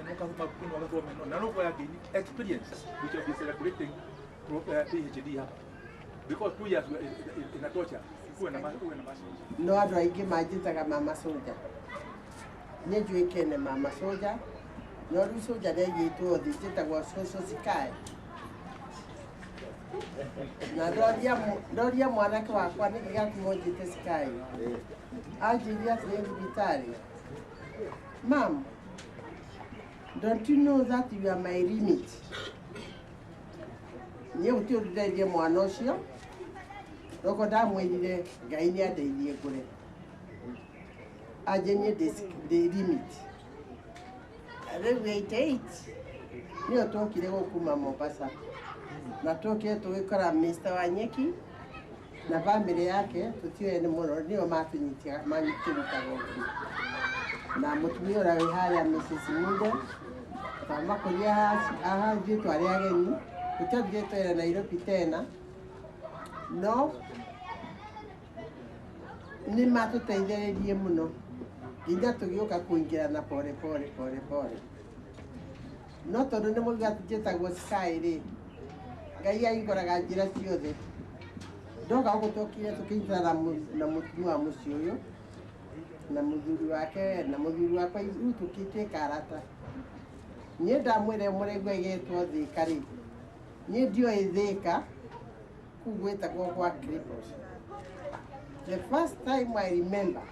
na no kwa gain experience which will be celebrating PhD hapa because 2 years inatosha kuwe na no andũ aingĩ manjĩtaga mama soja nĩ njuĩkaine mama soja no rĩu soja nĩ aigĩtwo thĩ njĩtagwo Social Sky na ndoria mwanake wakwa nĩ gĩgatũmwo njĩte Sky anjĩria atĩrĩ thibitarĩ Mom, don't you know that you are my limit? Nye utiuririe mwana ucio roko ndamwirire Ngai ni andeithie ngure ajenye the limit riu 88 nio tokire gukuma Mombasa na tokire tugikora Mr. Wanyeki na family yake tutioe ni muno nio matunyitia goku na mutumia ura wi haria Mrs. Munde kama kuria aha jitu ari ageni utathie twere Nairobi tena no ni matuteithĩrĩrie muno nginya tũgĩũka kũingĩrana pore no tondũ nĩ mũgati njĩtagwo Sky rĩ Ngai aingũraga njĩra ciothe ndoka gũtũkire tũkĩnyitana na mũtumia wa mũciĩ ũyũ na mũthuri wake na mũthuri wakwa rĩu tũkĩtuĩka arata niĩ ndamwĩra mũrengwa ĩgetwo Thĩka rĩ niĩ ndioĩ Thĩka kũu gwĩtagwo gwa Cripples. The first time I remember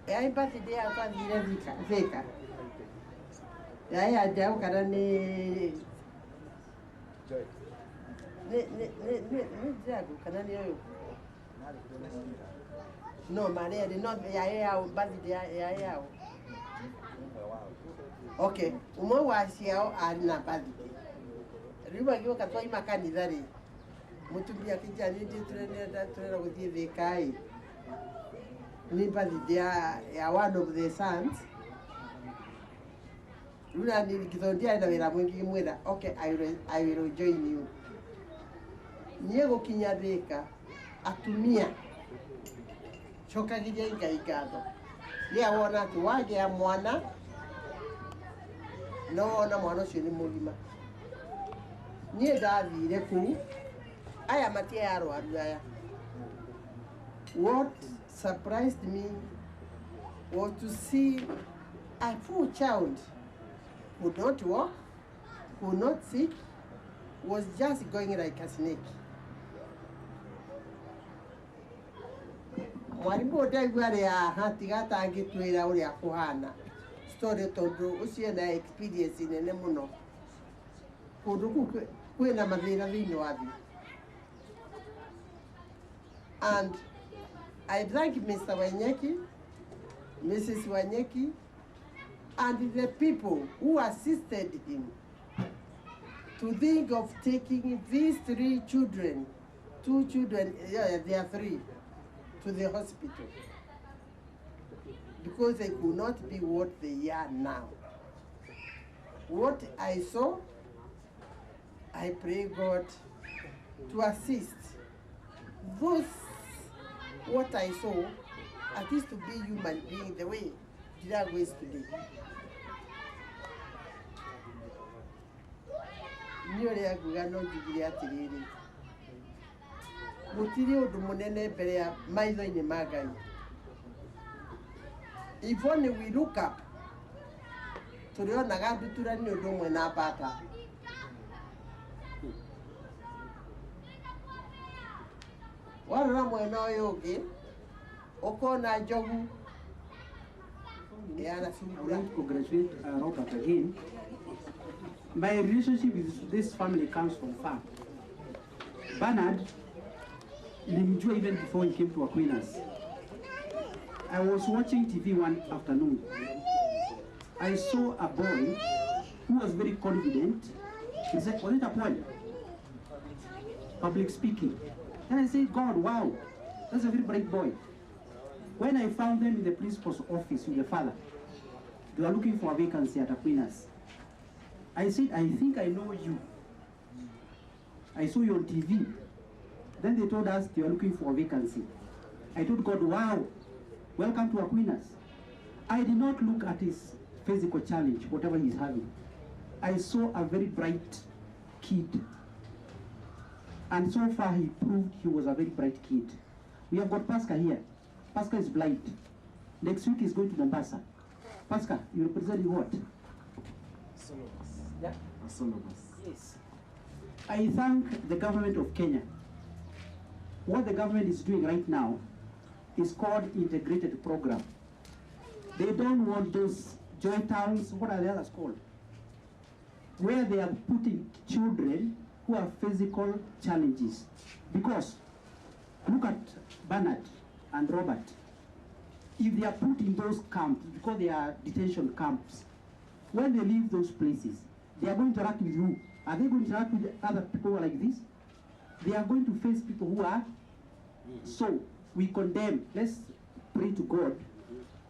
I birthday akathire Thĩka ya njau kana nĩ jagu kana nĩ ũyũ no marĩarĩ no yao birthday yao okay umwe wa ciao arĩ na birthday rĩu agĩũka twaima kanitha rĩ mutumia kijana turenda gũthiĩ Thĩka ĩ nĩ birthday ya one of the sons rĩu na ningĩthondia na wĩra mũingĩ mwĩra okay I will join you niĩ gũkinya Thĩka atumia cokagiria Ngai ngatho rĩrĩa wona atĩ wagĩa mwana no wona mwana ũcio nĩ mũgima niĩ ndathire kũu aya matia arwaru aya What surprised me was to see a poor child who could not walk, could not sit, was just going like a snake. Mwarimu otaigua ria hatiga tangitwira uria kuhana story tondu ucio na experience nene muno kundu kwina mathina thiini wa thi. And I thank Mr. Wanyeki, Mrs. Wanyeki, and the people who assisted him to think of taking these 3 children, 2 children, yeah, they are 3, to the hospital because they could not be what they are now. What I saw, I pray God to assist those what I saw, at least to be human being the way Dirago is today. Niore aguga no njugire atiriri gutiri undu munene mbere ya maitho-ini ma Ngai. If only we look up, turionaga ndutura ni undu umwe na mbata. Warora mwena uyu ungi ukona njogu yana I would like to congratulate Robert again. My relationship with this family comes from far. Bernard, nilimjua even before he came to Aquinas. I was watching TV one afternoon. I saw a boy who was very confident. He said, was it a poem? Public speaking. And I said, God, wow, that's a very bright boy. When I found them in the principal's office with the father, they were looking for a vacancy at Aquinas. I said, I think I know you. I saw you on TV. Then they told us they were looking for a vacancy. I told God, wow, welcome to Aquinas. I did not look at his physical challenge, whatever he's having. I saw a very bright kid. And so far he proved he was a very bright kid. We have got Pascal here. Pascal is blind. Next week he's going to Mombasa. Pascal, you represent what? Solobus. Yeah? Solobus. Yes. I thank the government of Kenya. What the government is doing right now is called integrated program. They don't want those joy towns, what are the others called? Where they are putting children who have physical challenges. Because look at Bernard and Robert. If they are put in those camps, because they are detention camps, when they leave those places, they are going to interact with who? Are they going to interact with other people who are like this? They are going to face people who are. So we condemn, let's pray to God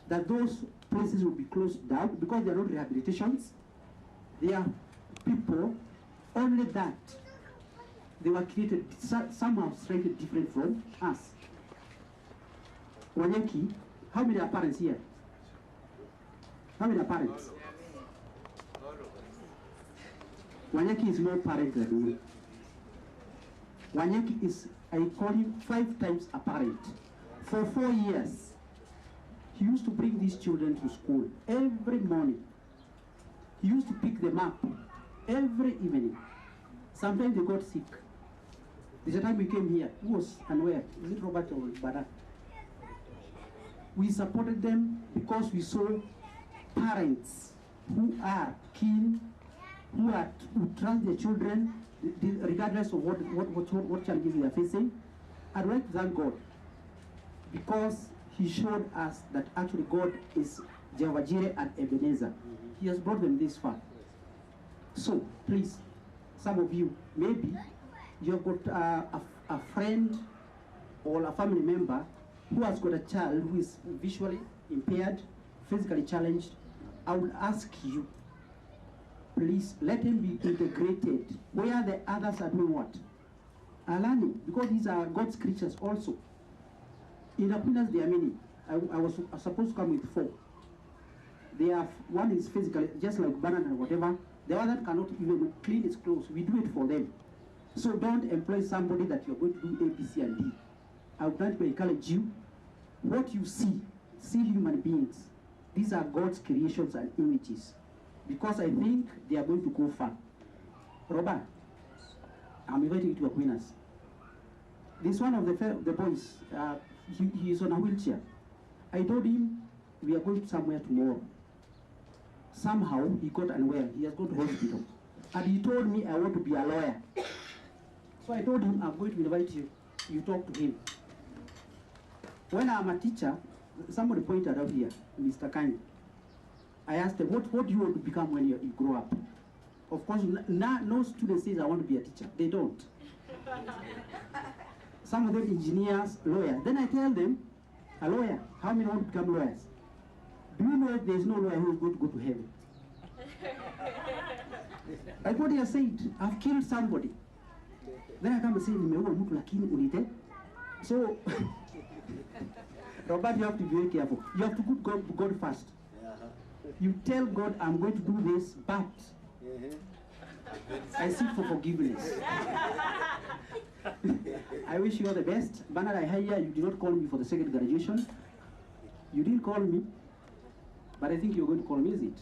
that those places will be closed down because they are not rehabilitations. They are people, only that they were created somehow slightly different from us. Wanyeki, how many are parents here? How many are parents? Wanyeki is more parent than you. Wanyeki is, I call him 5 times a parent. For 4 years, he used to bring these children to school every morning. He used to pick them up every evening. Sometimes they got sick. There's a time we came here. Who was unaware? Was it Robert or Barak? We supported them because we saw parents who are keen, who trust their children, regardless of what challenges they are facing. I'd like to thank God because He showed us that actually God is Jehovah Jireh and Ebenezer. He has brought them this far. So please, some of you, maybe you have got a friend or a family member who has got a child who is visually impaired, physically challenged. I would ask you, please let him be integrated where the others are doing what? Are learning, because these are God's creatures also. In Aquinas, there are many. I was supposed to come with 4. They have, one is physically, just like Bernard or whatever. The other cannot even clean his clothes. We do it for them. So don't employ somebody that you're going to do A, B, C, and D. I would like to encourage you, what you see human beings. These are God's creations and images. Because I think they are going to go far. Robert, I'm inviting you to Aquinas. This one of the boys, he is on a wheelchair. I told him we are going somewhere tomorrow. Somehow he got unwell. He has gone to hospital. And he told me I want to be a lawyer. So I told him I'm going to invite you. You talk to him. When I'm a teacher, somebody pointed out here, Mr. Kanye. I asked them, what do you want to become when you grow up? Of course, no student says I want to be a teacher. They don't. Some of them engineers, lawyers. Then I tell them, a lawyer, how many want to become lawyers? Do you know if there is no lawyer who is going to go to heaven? Like what he has said, I've killed somebody. Then I come and say, nimeua mtu lakini unite. So, Robert, you have to be very careful. You have to put God first. You tell God, I'm going to do this, but I seek for forgiveness. I wish you all the best. Bernard, I hear you did not call me for the second graduation. You didn't call me, but I think you're going to call me, is it?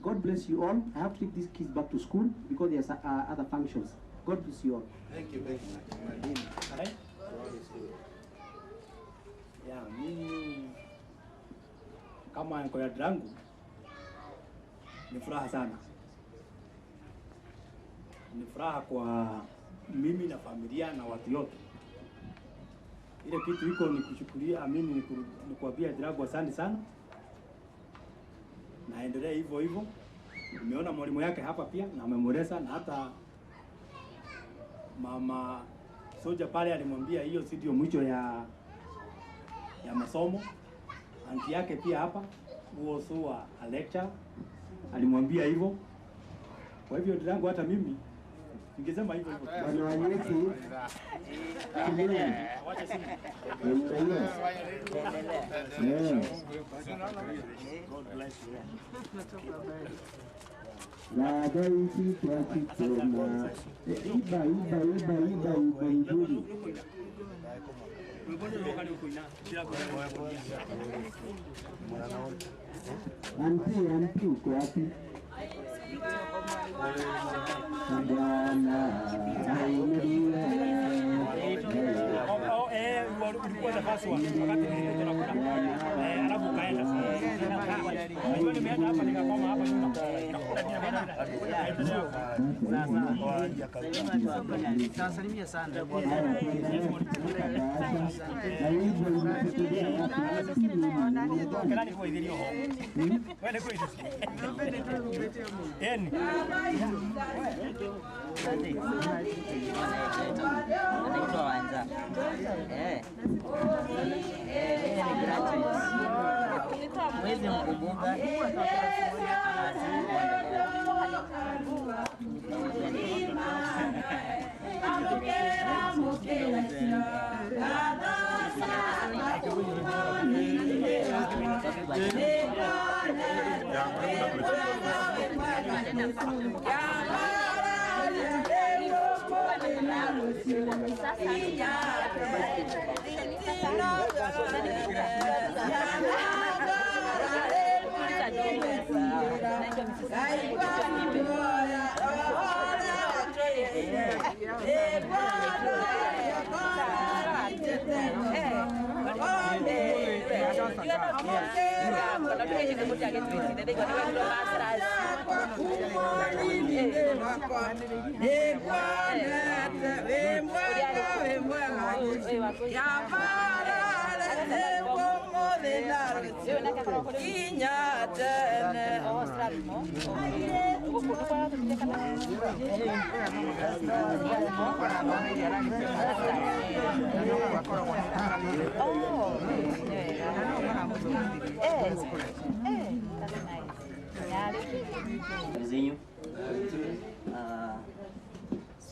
God bless you all. I have to take these kids back to school because there's other functions. God bless you all. Thank you, thank you. Yeah, mimi kama niko ya drangu ni furaha sana. Ni furaha kwa mimi na familia na watu wote. Ile kitu iko ni kushukuria, mimi ni kuambia drangu asante sana. Naendelea hivyo hivyo. Nimeona mwalimu yake hapa pia na amemweleza, na hata mama Soja pale alimwambia hiyo si ndio mwisho ya masomo. Anti yake pia hapa huo sua a lecture alimwambia hivyo. Kwa hivyo ndugu yangu, hata mimi ningesema hivyo hivyo. Bwana Wanyeki, wacha simu. God bless you. Dada hizi kwa kitoma, iba nzuri. Anti uko wapi? Bwana ulikuwa the first one wakati nilikuwa nakula alafu kaenda unajua nimeenda hapa nikakoma hapa nyuma sasa salimia sana kana kwa video wewe kwa yani anaitwa Wanza. Ni graduate. Mwezi mkumbuka.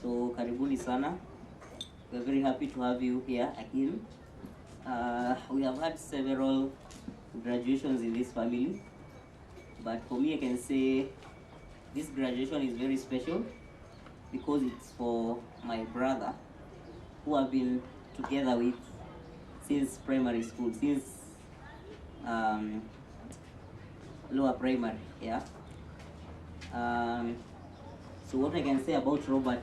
So karibuni sana. We're very happy to have you here again. We have had several graduations in this family, but for me I can say this graduation is very special because it's for my brother who I've been together with since primary school, since lower primary, yeah. So what I can say about Robert,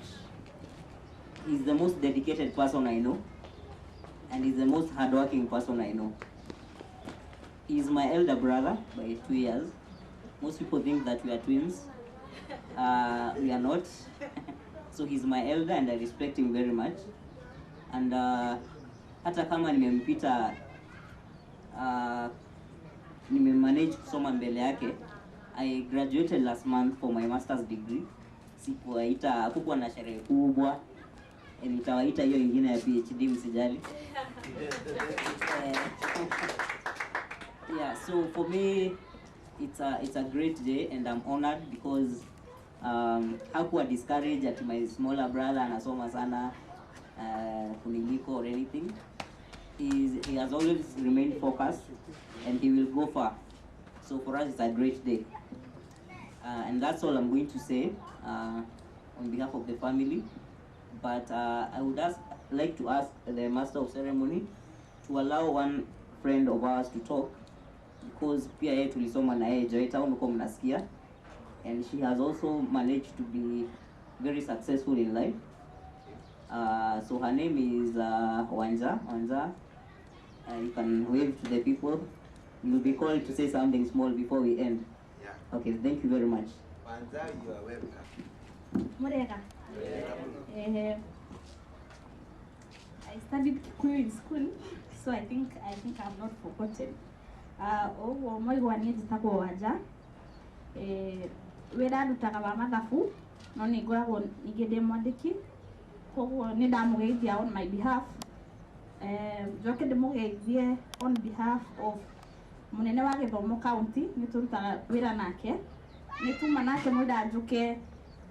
he's the most dedicated person I know, and he's the most hardworking person I know. He's my elder brother by 2 years. Most people think that we are twins. We are not. So he's my elder and I respect him very much. And hata kama nimempita, nimemanage kusoma mbele yake. I graduated last month for my master's degree. Sikuwaita, kukuwa na sherehe kubwa. Nitawaita hiyo ingine ya PhD, msijali. Yeah, so for me, it's a great day and I'm honored because hakuwa discouraged at my smaller brother anasoma sana kuniliko or anything. He has always remained focused and he will go far. So for us, it's a great day. And that's all I'm going to say on behalf of the family. But I would like to ask the Master of Ceremony to allow one friend of ours to talk, because pia yeye tulisoma na yeye Joita umekuwa mnasikia, and she has also managed to be very successful in life. So her name is Wanja. You can wave to the people. You'll be called to say something small before we end. Yeah. Okay, thank you very much. Wanja, you are welcome. Murega. I studied Kikuyu in school, so I think I'm not forgotten. Moi njitagwo Wanja. Wĩra ndutaga wa mathabu, no nĩ ngoragwo ningĩ ndĩ mwandĩki, koguo nĩ ndamũgeithia on my behalf. Njoke ndĩmũgeithie on behalf of mũnene wa gĩthomo county, nĩ tũrutaga wĩra nake. Nĩ tuma nake mwĩra njũke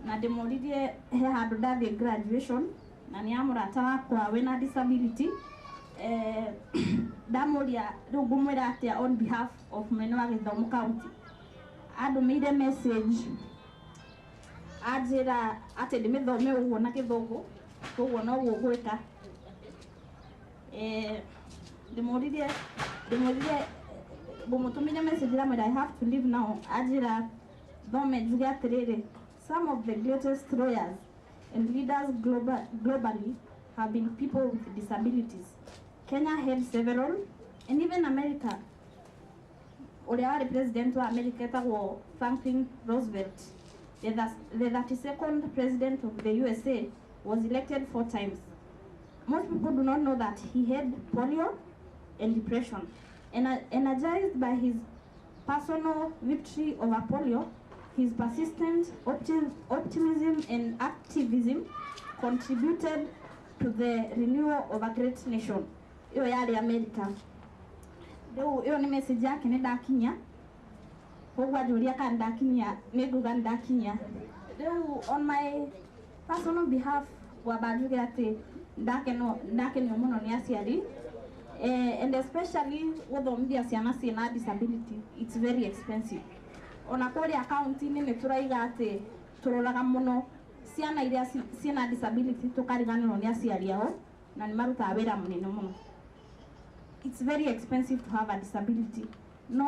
na ndĩmũririe he handũ ndathiĩ graduation na nĩ amũrata wakwa wĩna disability. Ndamũria rĩu ngũmwĩra atĩa on behalf of mũnene wa gĩthomo county. Andũmĩire message anjĩra atĩ ndĩmĩthome ũguo na gĩthũngũ, koguo no ũguo gwĩka. Ndĩmũririe ngũmũtũmĩre message ĩramwĩra I have to leave now. Anjĩra thome njuge atĩrĩrĩ, some of the greatest lawyers and leaders globally have been people with disabilities. Kenya had several, and even America. Ũrĩa warĩ president wa America etagwo Franklin Roosevelt, the 32nd president of the USA, was elected 4 times. Most people do not know that he had polio and depression. Energized by his personal victory over polio, his persistent optimism and activism contributed to the renewal of a great nation. Iyo yari America. Rĩu iyo nĩ message yake nĩ ndakinya. Koguo anjũria kana ndakinya, nĩ nguga ndakinya. Rĩu on my personal behalf ngwamba njuge atĩ ndakenio mũno nĩ aciari. And especially gũthomithia ciana ciĩna disability, it's very expensive. Ona kũrĩa county-inĩ nĩ tũraiga atĩ tũroraga mũno ciana iria ciĩna disability tũkariganĩrwo nĩ aciari ao na nĩ marutaga wĩra mũnene mũno. It's very expensive to have a disability. No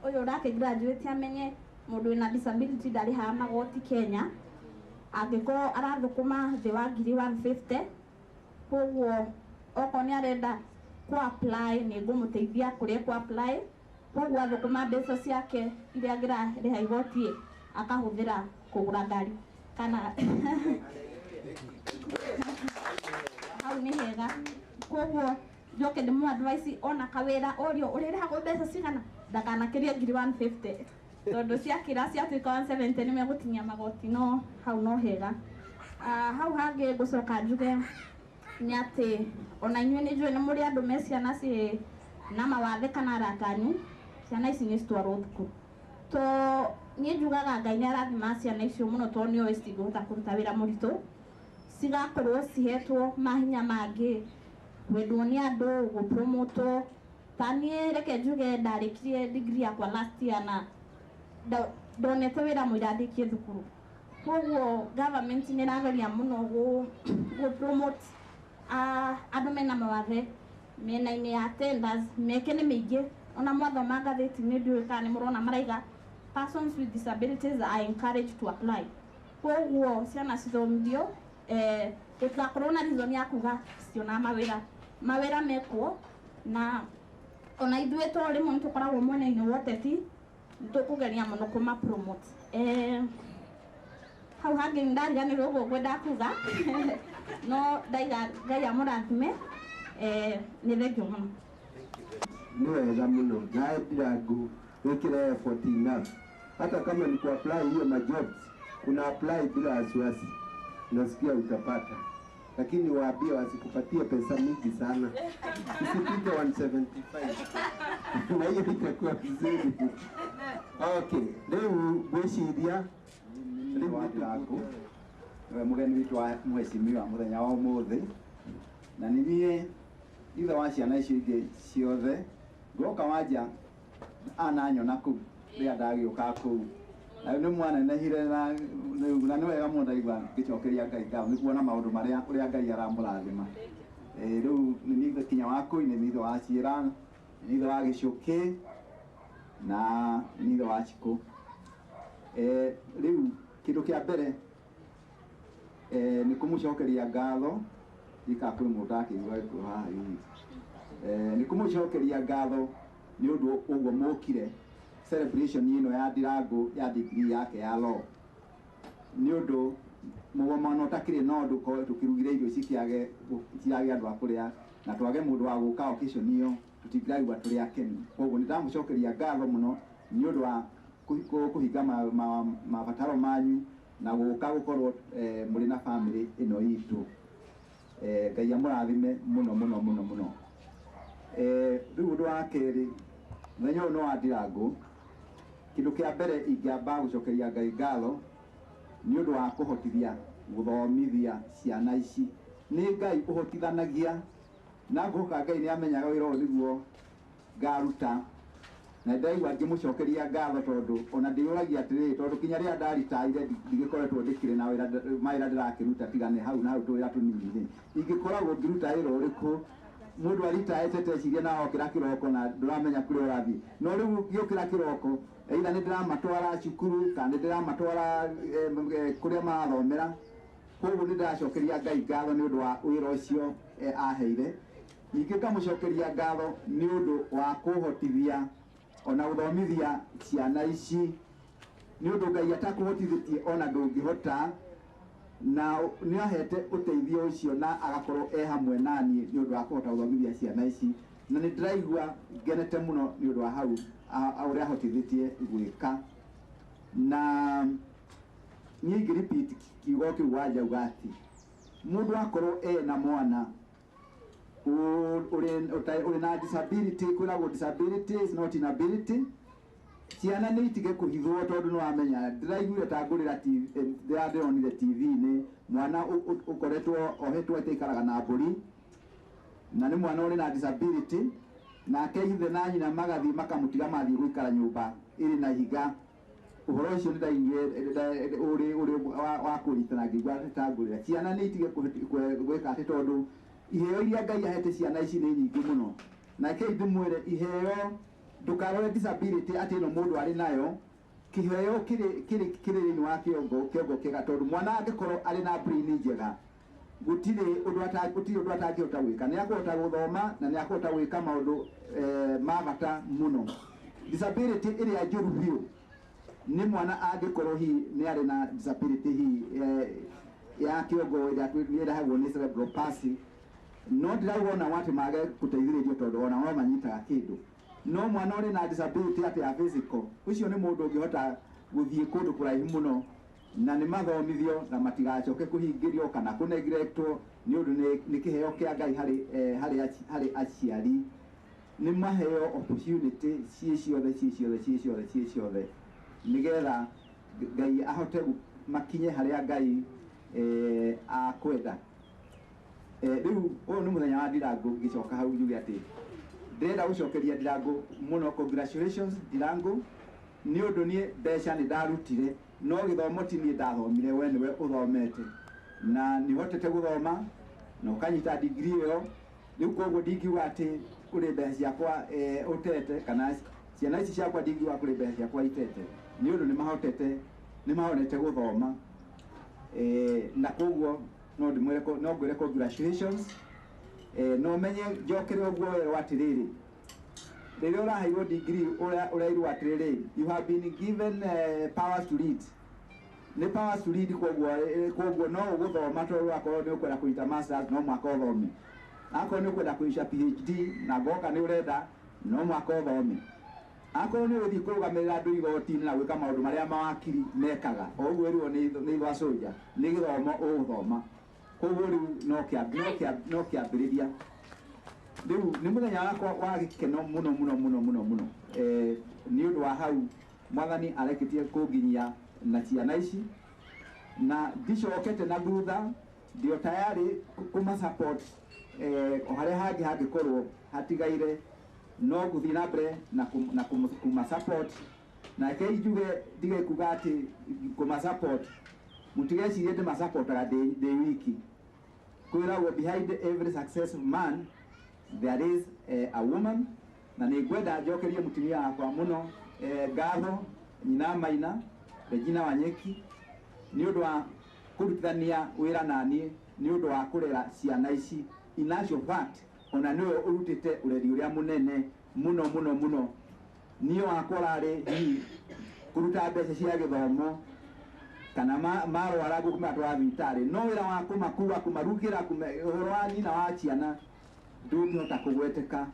ũyũ ũrake graduate amenye mũndũ wĩna disability ndarĩhaga magoti Kenya angĩkorwo arathũkũma thĩ wa 150. Koguo okorwo nĩ arenda ku-apply nĩ ngũmũteithia kũrĩa ku-apply. Koguo athũkũma mbeca ciake iria angĩrĩha igoti akahũthĩra kũgũra ngari kana hau nĩ hega. Koguo njoke ndĩmũ-advise ona kawĩra ũrĩo ũrĩrĩhagwo mbeca cigana ndakanakĩrie 150, tondũ ciakĩra ciatuĩka 170 nĩ megũtinia magoti, no hau no hega. Hau hangĩ ngũcoka njuge nĩ atĩ ona inyuĩ nĩ njũĩ nĩ mũrĩ andũ me ciana ciĩ na mawathe kana arata anyu, ciana ici nĩ citwarwo thukuru. To niĩ njugaga Ngai nĩ arathima ciana icio mũno tondũ nĩoĩ citingĩhota kũruta wĩra mũritũ, cigakorwo cihetwo mahinya mangĩ, wendwo nĩ andũ, gũpromotwo. Ta niĩ reke njuge ndarĩkirie degree yakwa last year na ndonete wĩra mũira ndĩkie thukuru. Koguo government nĩ ĩrageria mũno gũ promote andũ mena mawathe mena-inĩ ya tenders meke nĩ mĩingĩ ona mwathoma ngathĩti-inĩ ndiũĩ kana nĩ mũrona maraiga persons with disabilities are encouraged to apply. Koguo ciana cithomithio gũtigakorwo na reason ya kuga ciona mawĩra mekuo, na ona ithuĩ to rĩmwe nĩ tũkoragwo mwena-inĩ wa ũteti nĩtũkũgeria mũno kũma promote. Hau hangĩ nĩndariganĩrwo ũguo ngwenda kuga no ndaiga Ngai amũrathime. Nĩ thengio mũno. Ni wega muno naye Ndirangu wekire effort enough, hata kama ni kuapply hiyo majobs, kuna apply bila wasiwasi, nasikia utapata, lakini waambie wasikupatie pesa mingi sana, usipite 175 na hiyo itakuwa vizuri. Okay, leo gwĩciria rĩu Ndirangu mugeni witũ wa mheshimiwa muthenya wa ũmũthĩ, na nĩ niĩ ithe wa ciana icio ingĩ ciothe ngoka wanja ananyona kũu rĩrĩa ndagĩũka kũu, na nĩ mwana nehire na nĩ wega mũno ndaigua ngĩcokeria Ngai ngatho nĩ kuona maũndũ marĩa ũrĩa Ngai aramũrathima. Rĩu nĩ ithe kinya wa kũu, nĩ ithe wa Ciĩra, nĩ ithe wa Gĩcũkĩ na nĩ ithe wa Cikũ. Rĩu kĩndũ kĩa mbere nĩ kũmũcokeria ngatho ikakwĩ mũndũ akĩigua haha hihi. Nĩ kũmũcokeria ngatho nĩ ũndũ ũguo mũkire celebration ĩno ya Ndirangu ya degree yake ya law, nĩ ũndũ mũgomano ũtakĩrĩ na ũndũ korwo tũkĩrugire irio cikĩage andũ a kũrĩa na twage mũndũ wa gũka occasion ĩyo tũtingĩraigua tũrĩ akenu. Koguo nĩndamũcokeria ngatho mũno nĩ ũndũ wa kũhinga mabataro manyu na gũka gũkorwo mũrĩ na bamĩrĩ ĩno itũ. Ngai amũrathime mũno mũno mũno mũno. Rĩu ũndũ wa kerĩ, mũthenya ũyũ nĩ wa Ndirangu, kĩndũ kĩa mbere ingĩamba gũcokeria Ngai ngatho nĩ ũndũ wa kũhotithia gũthomithia ciana ici. Nĩ Ngai ũhotithanagia na ngũhoka Ngai nĩ amenyaga wĩra ũyũ nĩguo ngaruta, na ndaigua ngĩmũcokeria ngatho tondũ ona ndĩyũragia atĩrĩrĩ, tondũ kinya rĩrĩa ndaritaire ndigĩkoretwo ndĩkĩrĩ na mawĩra ndĩrakĩruta tigane hau na hau tũwĩra tũnini-rĩ, ingĩkoragwo ngĩruta wĩra ũrĩkũ. Mũndũ aritaĩte teciria na okĩra kĩroko na ndũramenya kũrĩa ũrathiĩ, no rĩu gĩũkĩra kĩroko either nĩ ndĩramatwara cukuru kana nĩ ndĩramatwara kũrĩa marathomera. Koguo nĩ ndĩracokeria Ngai ngatho nĩ ũndũ wa wĩra ũcio aheire. Ningĩ ngamũcokeria ngatho nĩ ũndũ wa kũhotithia ona gũthomithia ciana ici, nĩ ũndũ Ngai atakũhotithĩtie ona ndũngĩhota, na nĩ ahete ũteithio ũcio na agakorwo hamwe naniĩ nĩ ũndũ wa kũhota gũthomithia ciana ici, na nĩ ndĩraigua ngenete mũno nĩ ũndũ wa hau ũrĩa ahotithĩtie gwĩka. Na niĩ ingĩ-repeat kiugo kĩu wanjauga atĩ mũndũ akorwo na mwana ũrĩ na disability, kwĩragwo disability is not inability, ciana nĩ itige kũhithwo tondũ nĩ wamenya ndĩraiguire ta ngũrĩra ndĩronire TV-inĩ mwana ũkoretwo ohetwo ataikaraga na mbũri, na nĩ mwana ũrĩ na disability, nake ithe na nyina magathiĩ makamũtiga mathiĩ gũikara nyũmba ĩrĩ na higa. Ũhoro ũcio nĩ ndaiguire ũrĩ wa kũritana ngĩigua ta ngũrĩra. Ciana nĩ itige gwĩka atĩ tondũ iheo iria Ngai ahete ciana ici nĩ nyingĩ mũno, na kĩĩ ndĩmwĩre iheo ndũkarore disability atĩ ĩno mũndũ arĩ nayo, kĩheo kĩrĩ thĩinĩ wa kĩongo kĩega, tondũ mwana angĩkorwo arĩ na brain njega gũtirĩ ũndũ atangĩhota gwĩka. Nĩ akũhota gũthoma na nĩ akũhota gwĩka maũndũ ma bata mũno. Disability ĩrĩa njũru biũ nĩ mwana angĩkorwo hihi nĩ arĩ na disability hihi ya kĩongo ĩrĩa ĩrehagwo nĩ cerebral palsy, no ndĩrauga ona atĩ mage gũteithĩrĩrio tondũ ona no manyitaga kĩndũ. No mwana ũrĩ na disability atĩ ya physical, ũcio nĩ mũndũ ũngĩhota gũthiĩ kũndũ kũraihu mũno, na nĩ mathomithio na matigacoke kũhingĩrio kana kũneglectwo, nĩ ũndũ nĩ kĩheo kĩa Ngai harĩ aciari. Nĩ maheo opportunity ciĩ ciothe nĩgetha Ngai ahote makinye harĩa Ngai akwenda. Rĩu ũyũ nĩ mũthenya wa Ndirangu, ngĩcoka hau njuge atĩ ndĩrenda gũcokeria Ndirangu mũno, congratulations Ndirangu, nĩ ũndũ niĩ mbeca nĩ ndarutire no gĩthomo ti niĩ ndathomire, we nĩwe ũthomete na nĩ hotete gũthoma na ũkanyita degree ĩyo riu koguo ndingiuga ati kuri mbeca ciakwa utete kana ciana ici ciakwa ndingiuga kuri mbeca ciakwa itete ni undu ni mahonete guthoma na koguo no ndimwire no ngwire congratulations no menye njokere uguo we atiriri riria uraheirwo degree urairwo atiriri you have been given powers to lead ni powers to lead koguo no uguthoma tondu akorwo ni ukwenda kuita masters no mwaka uthome akorwo ni ukwenda kuisha PhD na goka ni urenda no mwaka uthome akorwo ni uthi kurugamirira andu igoti-ini na gwika maundu maria mawakiri mekaga oguo riu ni thwa soja ni githomo uguthoma koguo riu no kiambiriria riu ni muthenya wakwa wa gikeno muno ni undu wa hau mwathani areketie kunginyia na ciana ici na ndicokete na thutha ndio tayari kuma support o haria hangi hangikorwo hatigaire no guthi na mbere na kuma support na ke ijuge dige kuga ati kuma support mutigecirie ndi ma supportaga ndi wiki kwiragwo behind every successful man there is a woman na ni gwenda njokerie mutumia wakwa muno ngatho nyina Maina Regina Wanyeki ni undu wa kurutithania wira nani ni undu wa kurera ciana ici in actual fact ona niwe urutite ureri uria munene muno niyo wakorari hi kuruta mbeca cia githomo kana marwara gukumatwara thibitari no wira wa kumakua kumarugira uhoro wa nyina wa ciana ndungihota kugweteka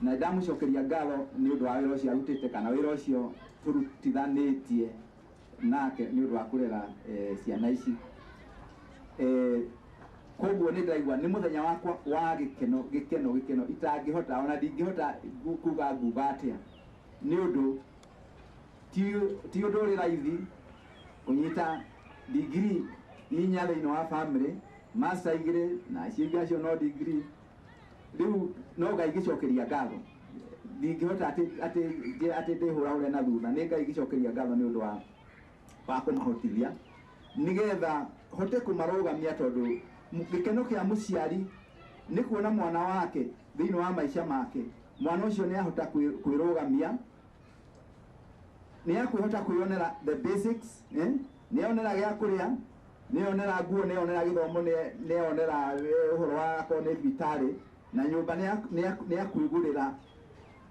na ndamucokeria ngatho ni undu wa wira ucio arutite kana wira ucio turutithanitie nake ni undu wa kurera ciana ici koguo ni ndaigua ni muthenya wakwa wa gikeno itangihota ona ndingihota kuga nguga atia ni undu ti undu uri raithi kunyita degree inya thiini wa family master igire na ciingi acio no degree riu no ngai gicokeria ngatho ndingihota ati ndihura uria na thutha ni ngai gicokeria ngatho ni undu wa kumahotithia nigetha hote kumarugamia tondu gikeno kia muciari ni kuona mwana wake thiini wa maisha make mwana ucio ni ahota kwirugamia ni akwihota kwionera the basics ni onera gya kuria ni onera nguo ni onera githomo ni onera uhoro wa ko ni thibitari na nyumba ni akwigurira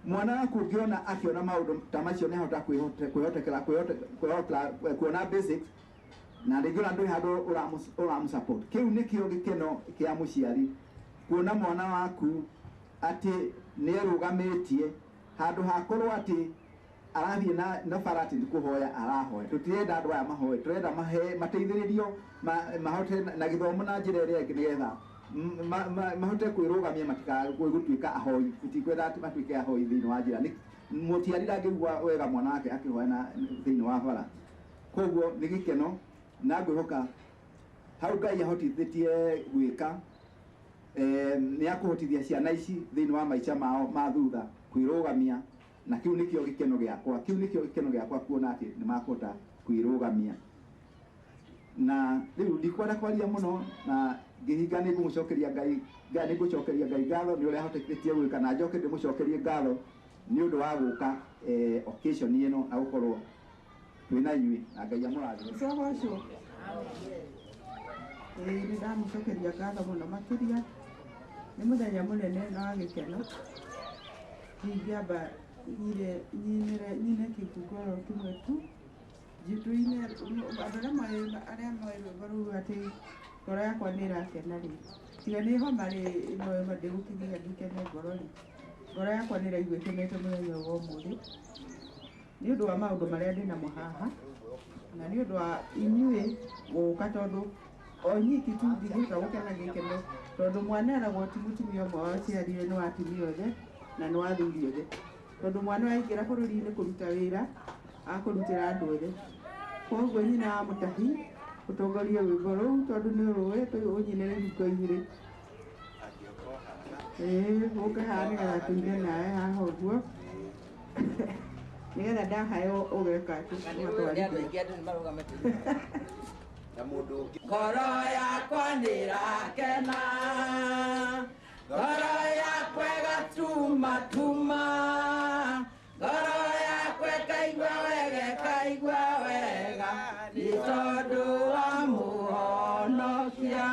mwana waku ungiona akiona maundu ta macio ni ahota kwihotekera kuona basics na rigura ndu handu uramusupport kiu nikio gikeno kia muciari kuona mwana waku ati ni rugamitie handu hakorwo ati arathie na barati kuhoya arahoya tutirenda andu aya mahoye turenda mateithiririo mahote na githomo na njira iria ingi nigetha mahote kwirugamia matikae gutuika ahoi tutikwenda ati matuike ahoi thiini wa njira mutiari ndangigua wega mwana wake akihoya na thiini wa bara koguo ni gikeno na ngwihoka hau ngai ahotithitie gwika ni akuhotithia ciana ici thiini wa maica mao ma thutha kwirugamia na kiu nikio gikeno giakwa kuona ati ni makota kwirugamia na riu ndikwenda kwaria muno na ngihinga ni ngumucokeria ngai ngatho ni uria hoteketie gwika na njoke ndimucokerie ngatho ni undu wa guka occasion ino na gukorwo twina inyui na ngai amurathime sogoco ni ndamucokeria ngatho muno makiria ni muthenya munene na wa gikeno ndingiamba nyine kikugoro kimwe tu jituine aria maru ati ngoro yakwa ni irakena ri tiga ni homa ri no ndigukithia ndikene ngoro ri ngoro yakwa ni iraigua ikenete muthenya wa umuthi ni undu wa maundu maria ndinamo haha na ni undu wa inyui guka tondu o nyiki tu ndingihota gukena gikeno tondu mwana aragwo ti mutumia umwe waciarire ni wa atumia othe na ni wa athuri othe tondu mwana waingira bururi-ini kuruta wira akurutira andu othe koguo nyina wa mutahi utongoria rwimbo ruu tondu ni uwi unyinire hingo igiri uke haha nigetha tuine nawe haha uguo nigetha ndaheo ugeka ati ngoro yakwa nĩ irakena ngoro tuma tuma ngoro yakwe kaigwa wega nĩ tondũ wa mũhonokia.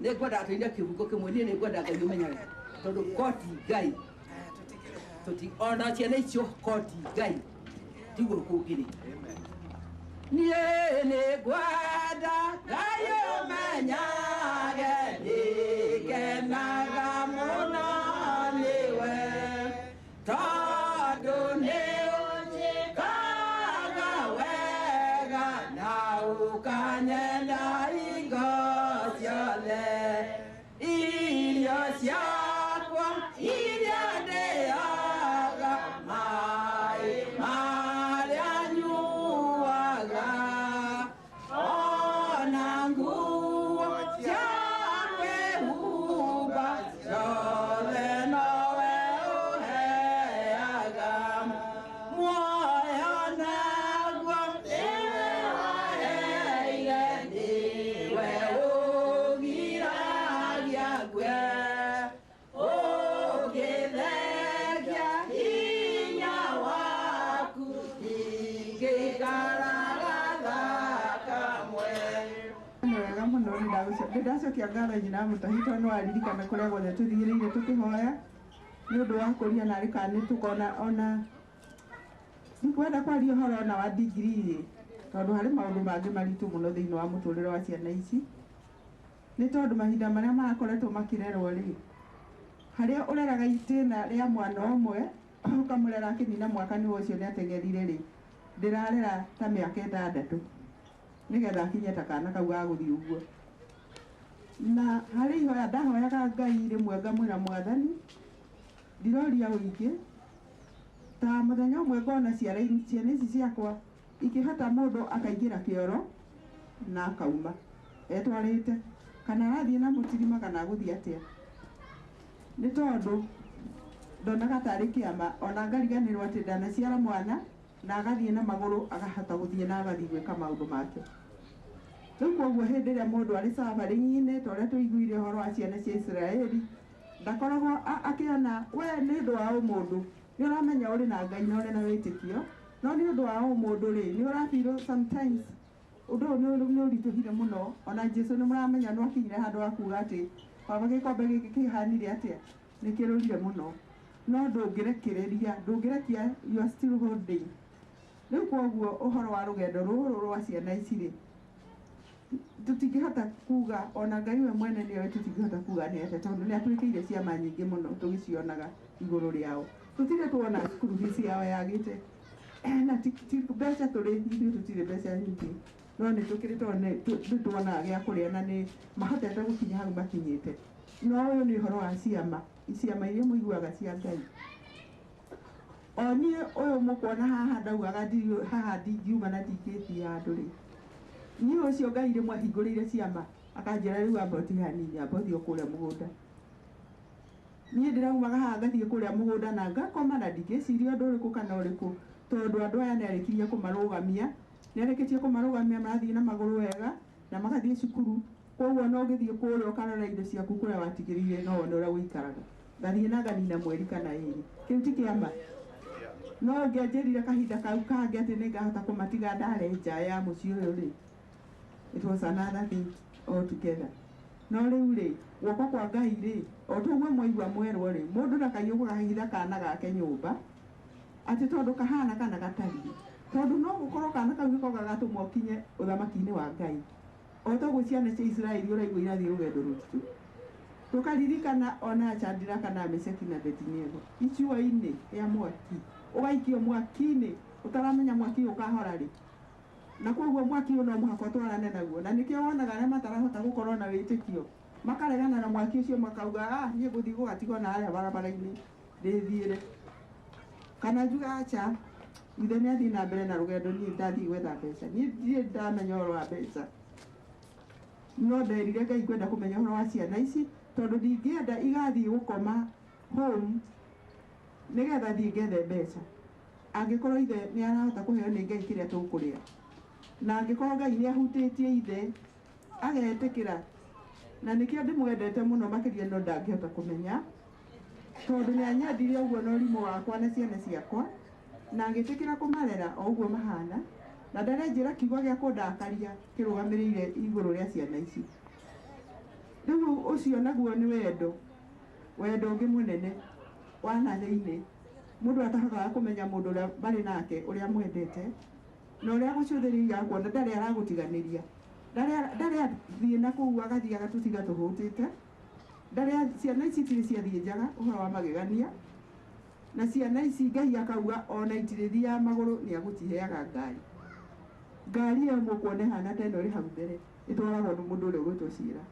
Nĩ ngwenda atũiria kĩbungo kĩmwe, niĩ nĩ ngwenda Ngai ũmenyage tondũ koti Ngai ona ciana icio koti Ngai tiguo kũngĩrĩ. Niĩ nĩ ngwenda Ngai ũmenyage nĩngenaga mũno nĩwe tondũ nĩ ũnjĩkaga wega na ũkanyenda hingo ciothe. Irio ciakwa iria ndĩaga maĩ marĩa nyuaga ona nguo cia kwĩhumba ciothe nowe ũheaga. Muoyo naguo nĩwe waheire, nĩwe ũgiragia ngwe ũngĩthegia hinya waku ingĩikaraga kamwe. Mwega mũno ndacokia ngatho nyina mũtahi tondũ nĩ waririkana kũrĩa guothe tũthigĩrĩire tũkĩhoya nĩ ũndũ wa kũria na arĩ kana nĩ tũkona ona ndikwenda kwaria ũhoro ona wa degree tondũ harĩ maũndũ mangĩ maritũ mũno thĩinĩ wa mũtũrĩre wa ciana ici, nĩ tondũ mahinda marĩa marakoretwo makĩrerwo rĩ, harĩa ũreraga itĩna rĩa mwana ũmwe ũkamũrera akĩnina mwaka nĩ ũcio nĩ atengerire rĩ, ndĩrarera ta mĩaka 6 nĩgetha akinye ta kana kau gagũthiĩ ũguo. Na harĩ ihoya ndahoyaga Ngai rĩmwe ngamwĩra Mwathani ndiroria ũingĩ ta mũthenya ũmwe ngona ciana ici ciakwa ikĩhota mũndũ akaingĩra kĩoro na akauma etwarĩte kana arathiĩ na mũtirima kana gũthiĩ atĩa, nĩ tondũ ndonaga tarĩ kĩama ona ngariganĩrwo atĩ ndanaciara mwana na agathiĩ na magũrũ akahota gũthiĩ na agathiĩ gwĩka maũndũ make. Rĩu koguo hĩndĩ ĩrĩa mũndũ arĩ safari-inĩ ta ũrĩa tũiguire ũhoro wa ciana cia Isiraeli, ndakoragwo akĩona we nĩ ũndũ wa ũmũndũ nĩ ũramenya ũrĩ na Ngai na ũrĩ na wĩtĩkio, no nĩ ũndũ wa ũmũndũ rĩ nĩ ũrafeel sometimes ũndũ ũyũ nĩ ũritũhire mũno. Ona Jesũ nĩ mũramenya nĩ akinyire handũ wa kuga atĩ baba gĩkombe gĩkĩ kĩhanire atĩa nĩ kĩrũrire mũno, no ndũngĩrekia you are still holding. Rĩu koguo ũhoro wa rũgendo rũrũ rwa ciana ici rĩ, tũtingĩhota kuga ona Ngai we mwene nĩoĩ tũtingĩhota kuga nĩ atĩa tondũ nĩ atwĩkĩire ciama nyingĩ mũno tũgĩcionaga igũrũ rĩao. Tũtirĩ tuona cukuru fees yao yagĩte na ti mbeca tũrĩ ithuĩ tũtirĩ mbeca nyingĩ, no nĩ tũkĩrĩ tondũ tuonaga gĩa kũrĩa na nĩ mahotete gũkinya hau makinyĩte. No ũyũ nĩ ũhoro wa ciama iria mũiguaga cia Ngai. O niĩ ũyũ mũkuona haha ndaugaga haha ndingiuma na ndingĩthiĩ handũ rĩ, niĩ ũcio Ngai rĩmwe ahingũrĩire ciama akanjĩra rĩu amba ũtige hanini amba ũthiĩ kũrĩa mũgũnda. Niĩ ndĩraumaga haha ngathiĩ kũrĩa mũgũnda na ngakoma na ndingĩciria ũndũ ũrĩkũ kana ũrĩkũ tondũ andũ aya nĩarĩkirie kũmarũgamia marathiĩ na magũrũ wega na magathiĩ cukuru. Koguo no ũgĩthiĩ kũrĩa ũkarora indo ciaku kũrĩa watigĩrĩire no wone ũrĩa gũikaraga, ngathiĩ na nganina mweri kana ĩrĩ. Kĩu ti kĩama. No ũngĩanjĩrire kahinda kau kangĩ atĩ nĩngahota kũmatiga ndare nja ya mũciĩ ũyũ rĩ, it was another thing altogether. No rĩu rĩ, guoko kwa Ngai rĩ, o toguo mwaigua mwerwo rĩ, mũndũ ndakaiyũka kahitha kana gake nyũmba atĩ tondũ kahana kana gatariĩ, tondũ no gũkorwo kana kau nĩko gagatũmwo kinye ũthamaki-inĩ wa Ngai. O toguo ciana cia Isiraeli ũraigua irathiĩ rũgendo rũritũ. Tũkaririkana ona Shadraka kana Meshaki na Abedinego itua-inĩ rĩa mwaki, ũgaikio mwaki-inĩ ũtaramenya mwaki ũkahora rĩ, na koguo mwaki ũyũ no mũhaka ũtwarane naguo. Na nĩkĩo wonaga arĩa matarahota gũkorwo na wĩtĩkio makaregana na mwaki ũcio makauga niĩ ngũthiĩ gũgatigwo na arĩa barabara-inĩ ndĩthiĩre, kana njuga aca ithe nĩ athiĩ na mbere na rũgendo niĩ ndathiĩ gwetha mbeca. Niĩ ndirĩ ndamenya ũhoro wa mbeca, no nderire Ngai ngwenda kũmenya ũhoro wa ciana ici tondũ ndingĩenda igathiĩ gũkoma home nĩgetha thiĩ ngethe mbeca angĩkorwo ithe nĩ arahota kũheo nĩ Ngai kĩrĩa tũkũrĩa, na angĩkorwo Ngai nĩ ahutĩtie ithe agetĩkĩra. Na nĩkĩo ndĩmwendete mũno makĩria no ndangĩhota kũmenya tondũ nĩ anyendire ũguo na ũrimũ wakwa na ciana ciakwa na ngĩtĩkĩra kũmarera o ũguo mahana na ndarenjĩra kiugo gĩa kũndakaria kĩrũgamĩrĩire igũrũ rĩa ciana ici. Rĩu ũcio naguo nĩ wendo ũngĩ mũnene wa na thĩinĩ. Mũndũ atahotaga kũmenya mũndũ ũrĩa marĩ nake ũrĩa mwendete na ũrĩa agũcũthĩrĩria kuona ndarĩ aragũtiganĩria, ndarĩ athiĩ na kũu agathiĩ agatũtiga tũhũtĩte, ndarĩ ciana ici itirĩ ciathiĩ njaga ũhoro wa magegania, na ciana ici Ngai akauga ona itirĩthiaga magũrũ nĩ agũciheaga ngari ĩyo mũkuona ĩhana ta ĩno ĩrĩ hau mbere ĩtwaragwo nĩ mũndũ ũrĩa ũgwĩtwo Cira.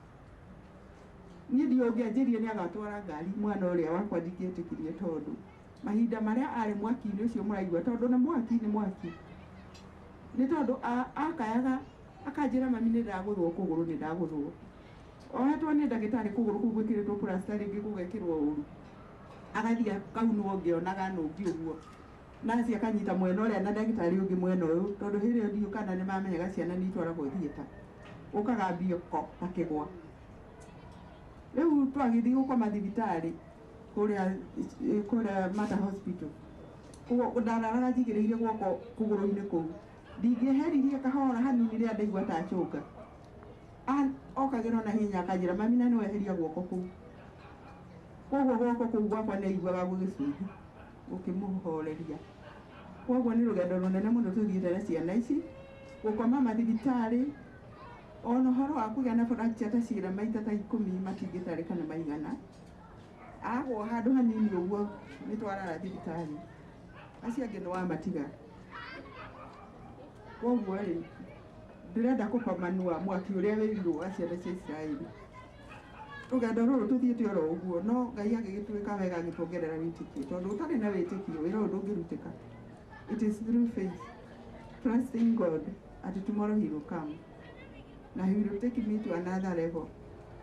Niĩ ndiũngĩanjĩrire nĩ agatwara ngari mwana ũrĩa wakwa ndingĩetĩkirie tondũ mahinda marĩa arĩ mwaki-inĩ ũcio mũraigua tondũ na mwaki nĩ mwaki, nĩ tondũ akayaga akanjĩra mami nĩ ndagũthwo kũgũrũ, nĩ ndagũthwo ohetwo nĩ ndagĩtarĩ kũgũrũ kũu gwĩkĩrĩtwo plasta rĩngĩ gũgekĩrwo ũru, agathiĩ akaunwo ngĩonaga nũngi ũguo naci akanyita mwena ũrĩa na ndagĩtarĩ ũngĩ mwena ũyũ, tondũ hĩndĩ ĩyo ndiũ kana nĩ mamenyaga ciana nĩ itwaragwo thieta ũkagambio ko akĩgwa. Rĩu twagĩthiĩ gũkoma thibitarĩ kũrĩa Mata Hospital, ũguo ndararaga njigĩrĩire guoko kũgũrũ-inĩ kũu, ndingĩheririe kahora hanini rĩrĩa ndaigua ta acũnga okagĩra na hinya akanjĩra mami na nĩweheria guoko kũu. Koguo guoko kũu gwakwa nĩ aiguaga gũgĩcunga gũkĩmũhoreria. Koguo nĩ rũgendo rũnene mũno tũthiĩte na ciana ici gũkoma mathibitarĩ, ona ũhoro wa kũgĩa na fracture ta Cira maita ta 10 matingĩtarĩkana maigana. Agwo handũ hanini ũguo nĩ twarara thibitarĩ, acio angĩ nĩ wamatiga. Koguo rĩ ndĩrenda kũkomanua mwaki ũrĩa wĩrirwo wa ciana cia Isiraeli. Rũgendo rũrũ tũthiĩte oro ũguo, no Ngai agĩgĩtwĩka wega agĩtuongerera wĩtĩkio, tondũ ũtarĩ na wĩtĩkio wĩra ũyũ ndũngĩrutĩka. It is through faith, trusting God that tomorrow he will come na he will take me to another level.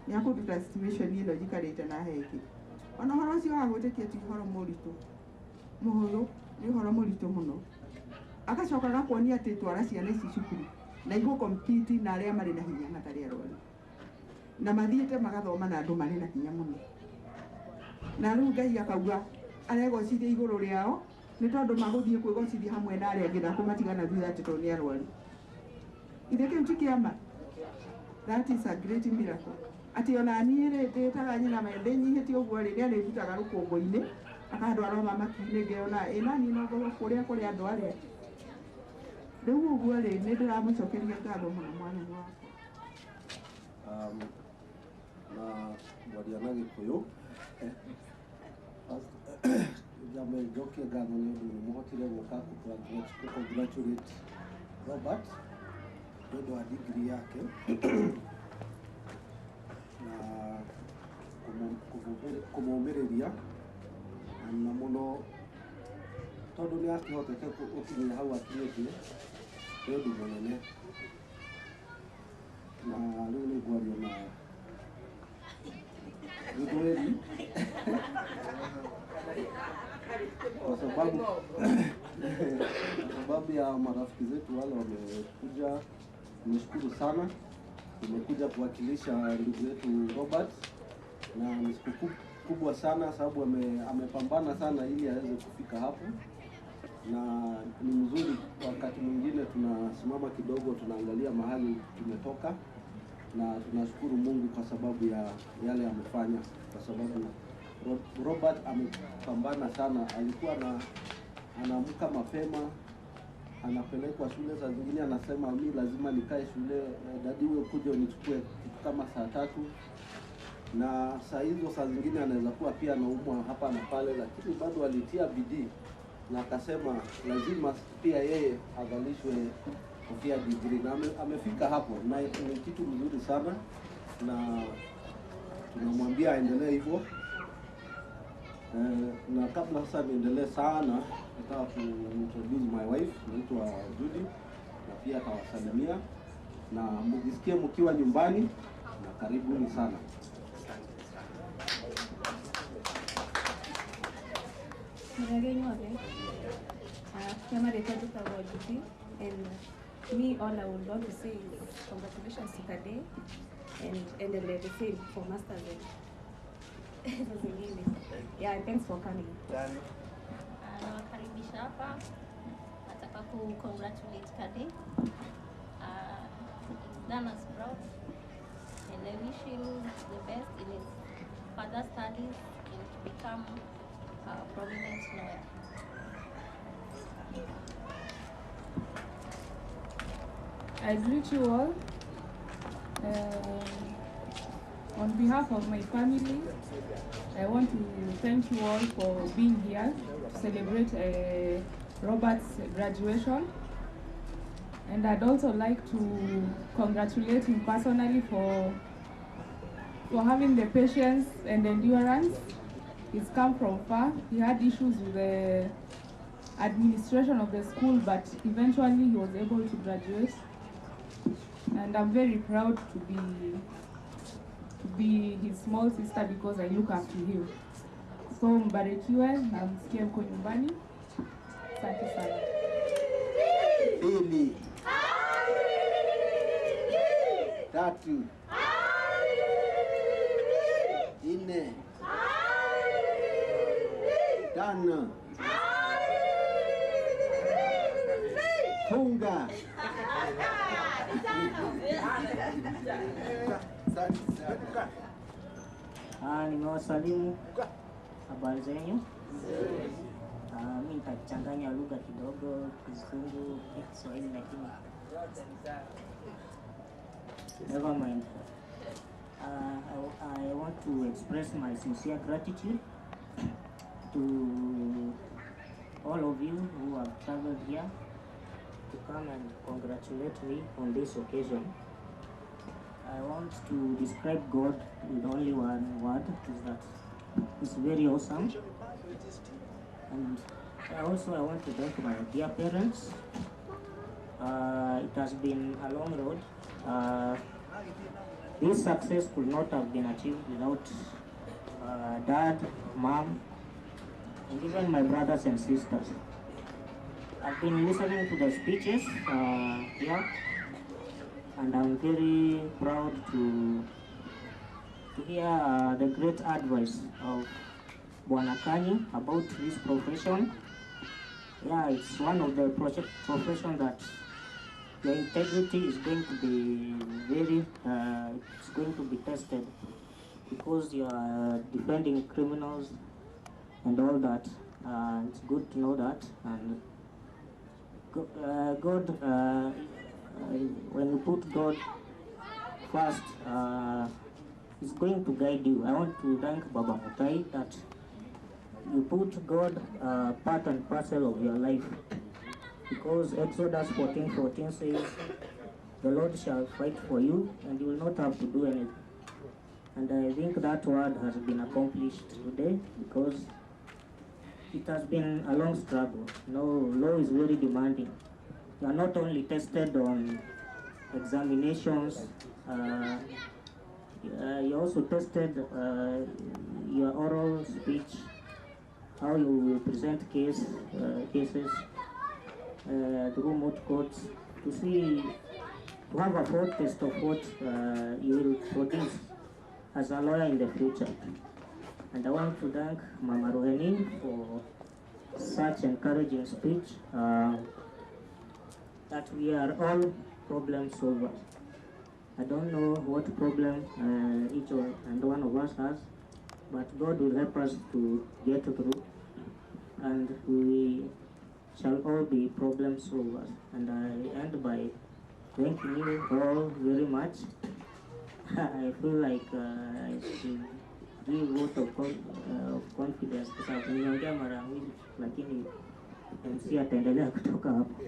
Nĩ akũnduta situation ĩno njikarĩte na hengĩ. Ona ũhoro ũcio wa gwĩtĩkia ti ũhoro mũritũ mũhũthũ, nĩ ũhoro mũritũ mũno. Agacoka agakuonia atĩ twara ciana ici cukuru na igũkompiti na arĩa marĩ na hinya matarĩ arwaru, na mathiĩte magathoma na andũ marĩ na hinya mũno. Na rĩu Ngai akauga aregocirie igũrũ rĩao nĩ tondũ magũthiĩ kwĩgocithia hamwe na arĩa angĩ na kũmatigana thutha atĩ tondũ nĩ arwaru. Ithe kĩu ti kĩama. That is a great miracle. Atĩ ona niĩ rĩ ndĩtaga nyina mende nyihĩtie ũguo rĩ nĩ arĩndutaga rũkũngũ-inĩ akandwara mamaki-inĩ ngĩona ĩnani no kũrĩa kũrĩ andũ arĩa. Rĩu ũguo rĩ nĩ ndĩramũcokeria ngatho mũno mwana wakwa. Na mwaria na Gĩkũyũ jambe njokie ngatho nĩ ũndũ nĩ mũhotire gũka congratulate Robert nĩ ũndũ wa degree yake na kũmũmĩrĩria na mũno tondũ nĩ akĩhotete gũkinyia hau akinyĩtie nĩ ũndũ mũnene. Na rĩu nĩ ngwaria na Gĩthweri kwa sababu ya marafiki zetu wale wamekuja. Nimeshukuru sana, tumekuja kuwakilisha ndugu yetu Robert na ni siku kubwa sana sababu amepambana sana ili aweze kufika hapo, na ni mzuri wakati mwingine tunasimama kidogo tunaangalia mahali tumetoka, na tunashukuru Mungu kwa sababu ya yale amefanya, kwa sababu Robert amepambana sana. Alikuwa anaamka mapema, anapelekwa shule, saa zingine anasema mimi lazima nikae shule, dadi wewe kuja unichukue kama saa 3, na saa hizo saa zingine anaweza kuwa pia anaumwa hapa na pale, lakini bado alitia bidii na akasema lazima pia yeye avalishwe kofia degree, na amefika hapo, na ni kitu mzuri sana na tunamwambia aendelee hivyo. Na kabla sasa niendelee sana, nataka kuintroduce my wife, naitwa Judy, na pia atawasalimia na mjisikie mkiwa nyumbani na karibuni sana. And me, all I would want to say is congratulations to Kade and the same for Masters. hizo zingine. Yeah, thanks for coming. Nawakaribisha hapa. Nataka congratulate Kade. He's done us proud. And I wish him the best in his further studies and to become a prominent lawyer. I greet you all. On behalf of my family, I want to thank you all for being here to celebrate Robert's graduation. And I'd also like to congratulate him personally for having the patience and endurance. He's come from far. He had issues with the administration of the school, but eventually he was able to graduate. And I'm very proud to be his small sister because I look up to him. So mbarikiwe na msikie mko nyumbani. Asante sana. Pili. Tatu. Nne. Tano. Funga. Nimewasalimu, habari zenyu? Mimi nitachanganya lugha kidogo, Kizungu, Kiswahili lakini never mind. I want to express my sincere gratitude to all of you who have traveled here to come and congratulate me on this occasion. I want to describe God with only one word, is that it's very awesome. And also I want to thank my dear parents. It has been a long road. This success could not have been achieved without dad, mom, and even my brothers and sisters. I've been listening to the speeches here, and I'm very proud to hear the great advice of Bwana Kanyi about this profession. Yeah, it's one of the profession that your integrity is going to be it's going to be tested because you are defending criminals and all that. It's good to know that. And God, when you put God first, is going to guide you. I want to thank Baba Mutai that you put God part and parcel of your life, because Exodus 14:14 says, "The Lord shall fight for you, and you will not have to do anything." And I think that word has been accomplished today because it has been a long struggle. Law is very demanding. You are not only tested on examinations, you also tested your oral speech, how you present cases through moot courts, to have a foretaste of what you will produce as a lawyer in the future. And I want to thank Mama Roheni for such encouraging speech, that we are all problem solvers. I don't know what problem each and one of us has, but God will help us to get through, and we shall all be problem solvers. And I end by thanking you all very much. I feel like I should give a vote of confidence kwa sababu niongea mara nyingi, lakini MC ataendelea kutoka hapo.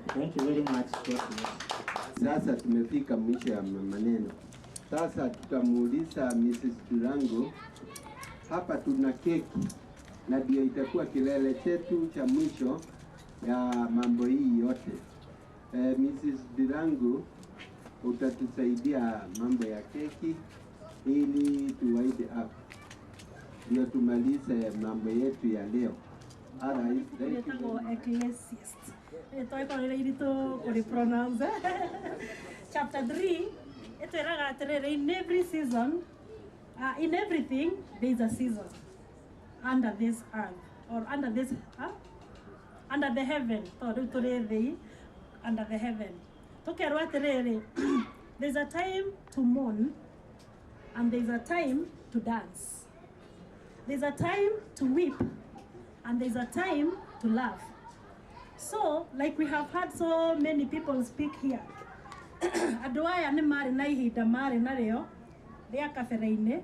Thank you very much. Sasa tumefika mwisho ya maneno. Sasa tutamuuliza Mrs. Durango. Hapa tuna keki na ndio itakuwa kilele chetu cha mwisho ya mambo hii yote. Mrs. Durango, utatusaidia mambo ya keki ili tuwaide hapo, ndio tumalize mambo yetu ya leo. Chapter 3, in every season, In everything, there is a season under this earth, or under this, under the heaven, under the heaven. There's a time to mourn, and there's a time to dance. There's a time to weep, and there's a time to laugh. So, like we have had so many people speak here, andũ aya nĩ marĩ na ihinda marĩ narĩo rĩa kabere-inĩ,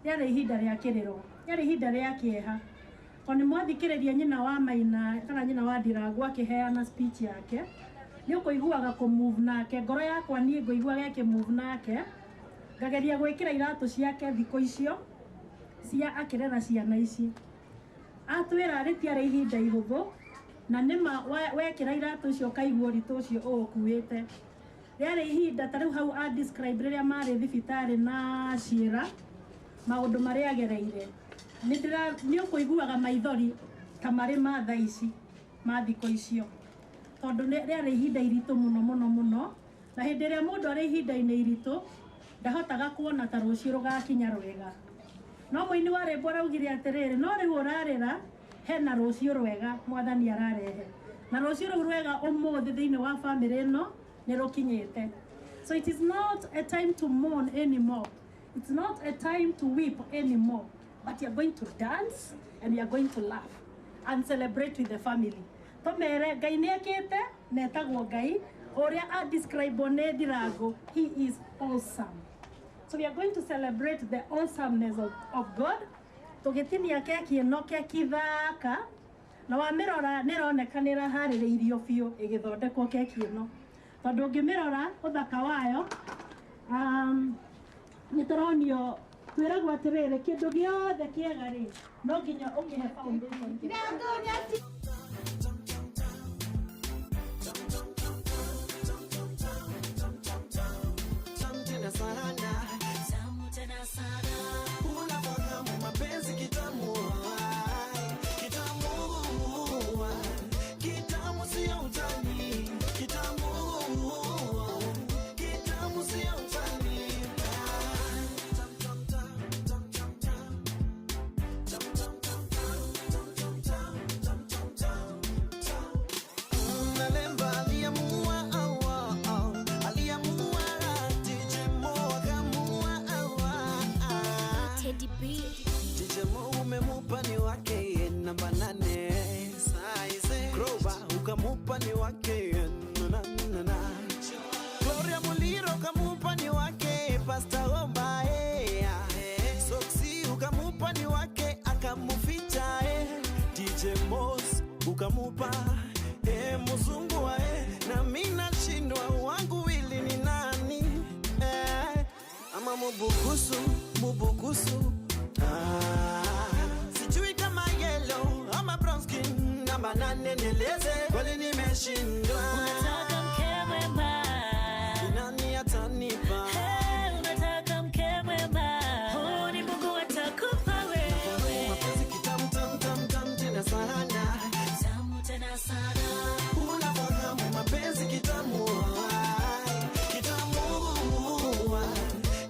rĩarĩ ihinda rĩa kĩrĩro, rĩarĩ ihinda rĩa kĩeha. Tondũ nĩmwathikĩrĩria nyina wa Maina kana nyina wa Ndirangu akĩheana speech yake, nĩũkũiguaga kũ-move nake, ngoro yakwa niĩ ngũiguaga ĩkĩ-move nake, ngageria gwĩkĩra iratũ ciake thikũ icio cia akĩrera ciana ici. Atwĩra rĩtiarĩ ihinda ihũthũ, na nĩma wekĩra iratũ icio kaigua ũritũ ũcio ũkuĩte. Rĩarĩ ihinda ta rĩu hau describe rĩrĩa marĩ thibitarĩ na ciĩra, maũndũ marĩa agereire. Nĩũkũiguaga maithori ta marĩ ma thaa ici, ma thikũ icio. Tondũ rĩarĩ ihinda iritũ mũno mũno mũno, na hĩndĩ ĩrĩa mũndũ arĩ ihinda-inĩ iritũ, ndahotaga kuona ta rũciũ rũgakinya rwega. No mũini wa rwĩmbo araugire atĩrĩrĩ, no rĩu ũrarĩra, hena rũciũ rwega Mwathani ararehe. Na rũciũ rũu rwega ũmũthĩ thĩinĩ wa family ĩno nĩ rũkinyĩte. So it is not a time to mourn anymore. It's not a time to weep anymore. But you are going to dance and you are going to laugh and celebrate with the family. Tomere Ngai nĩekĩte na etagwo Ngai ũrĩa describe nĩ Ndirangu. He is awesome. So we are going to celebrate the awesomeness of God. Tũgĩtinia keki ĩno keki thaka, na wamĩrora nĩroneka nĩraharĩrĩirio biũ ĩgĩthondekwo keki ĩno. Tondũ ũngĩmĩrora ũthaka wayo, nĩtũronio twĩragwo atĩrĩrĩ, kĩndũ gĩothe kĩega rĩ, no nginya ũkĩhe foundation. Ukamupani wake Gloria Muliro ukamupani wake Pastor Omba Soxy ukamupani wake akamuficha DJ Moss ukamupa muzungu wa na mina chindwa wangu wili ni nani ama mubukusu sijui kama yellow ama brown skin namba nane nieleze kweli nimeshindwa. Unataka mke mwema, nani atanipa? Unataka mke mwema, huu ni Mungu atakupa wewe. Mapenzi kitamu tam tam tam tena sana, tamu tena sana. Unafahamu mapenzi kitamu, kitamu,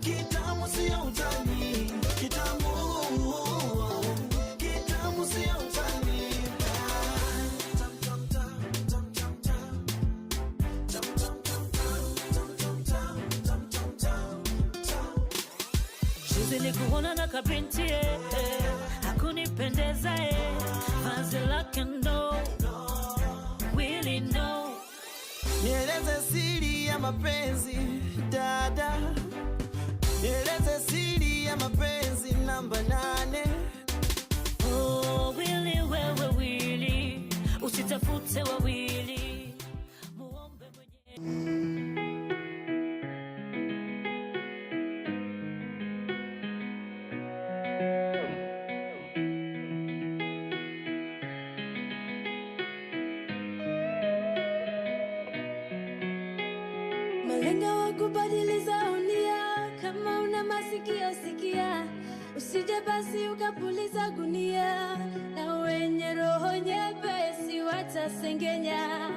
kitamu sio utani, kitamu, kitamu sio utani. Nilikuona na kabinti hakunipendeza vazi lake ndo really know. Nieleze siri ya mapenzi dada, nieleze siri ya mapenzi namba 8. Oh Willy wewe Willy, usitafute wawili, muombe mwenyewe. Malenga wa kubadiliza unia, kama una masikio sikia, usije basi ukapuliza gunia, na wenye roho nyepesi watasengenya.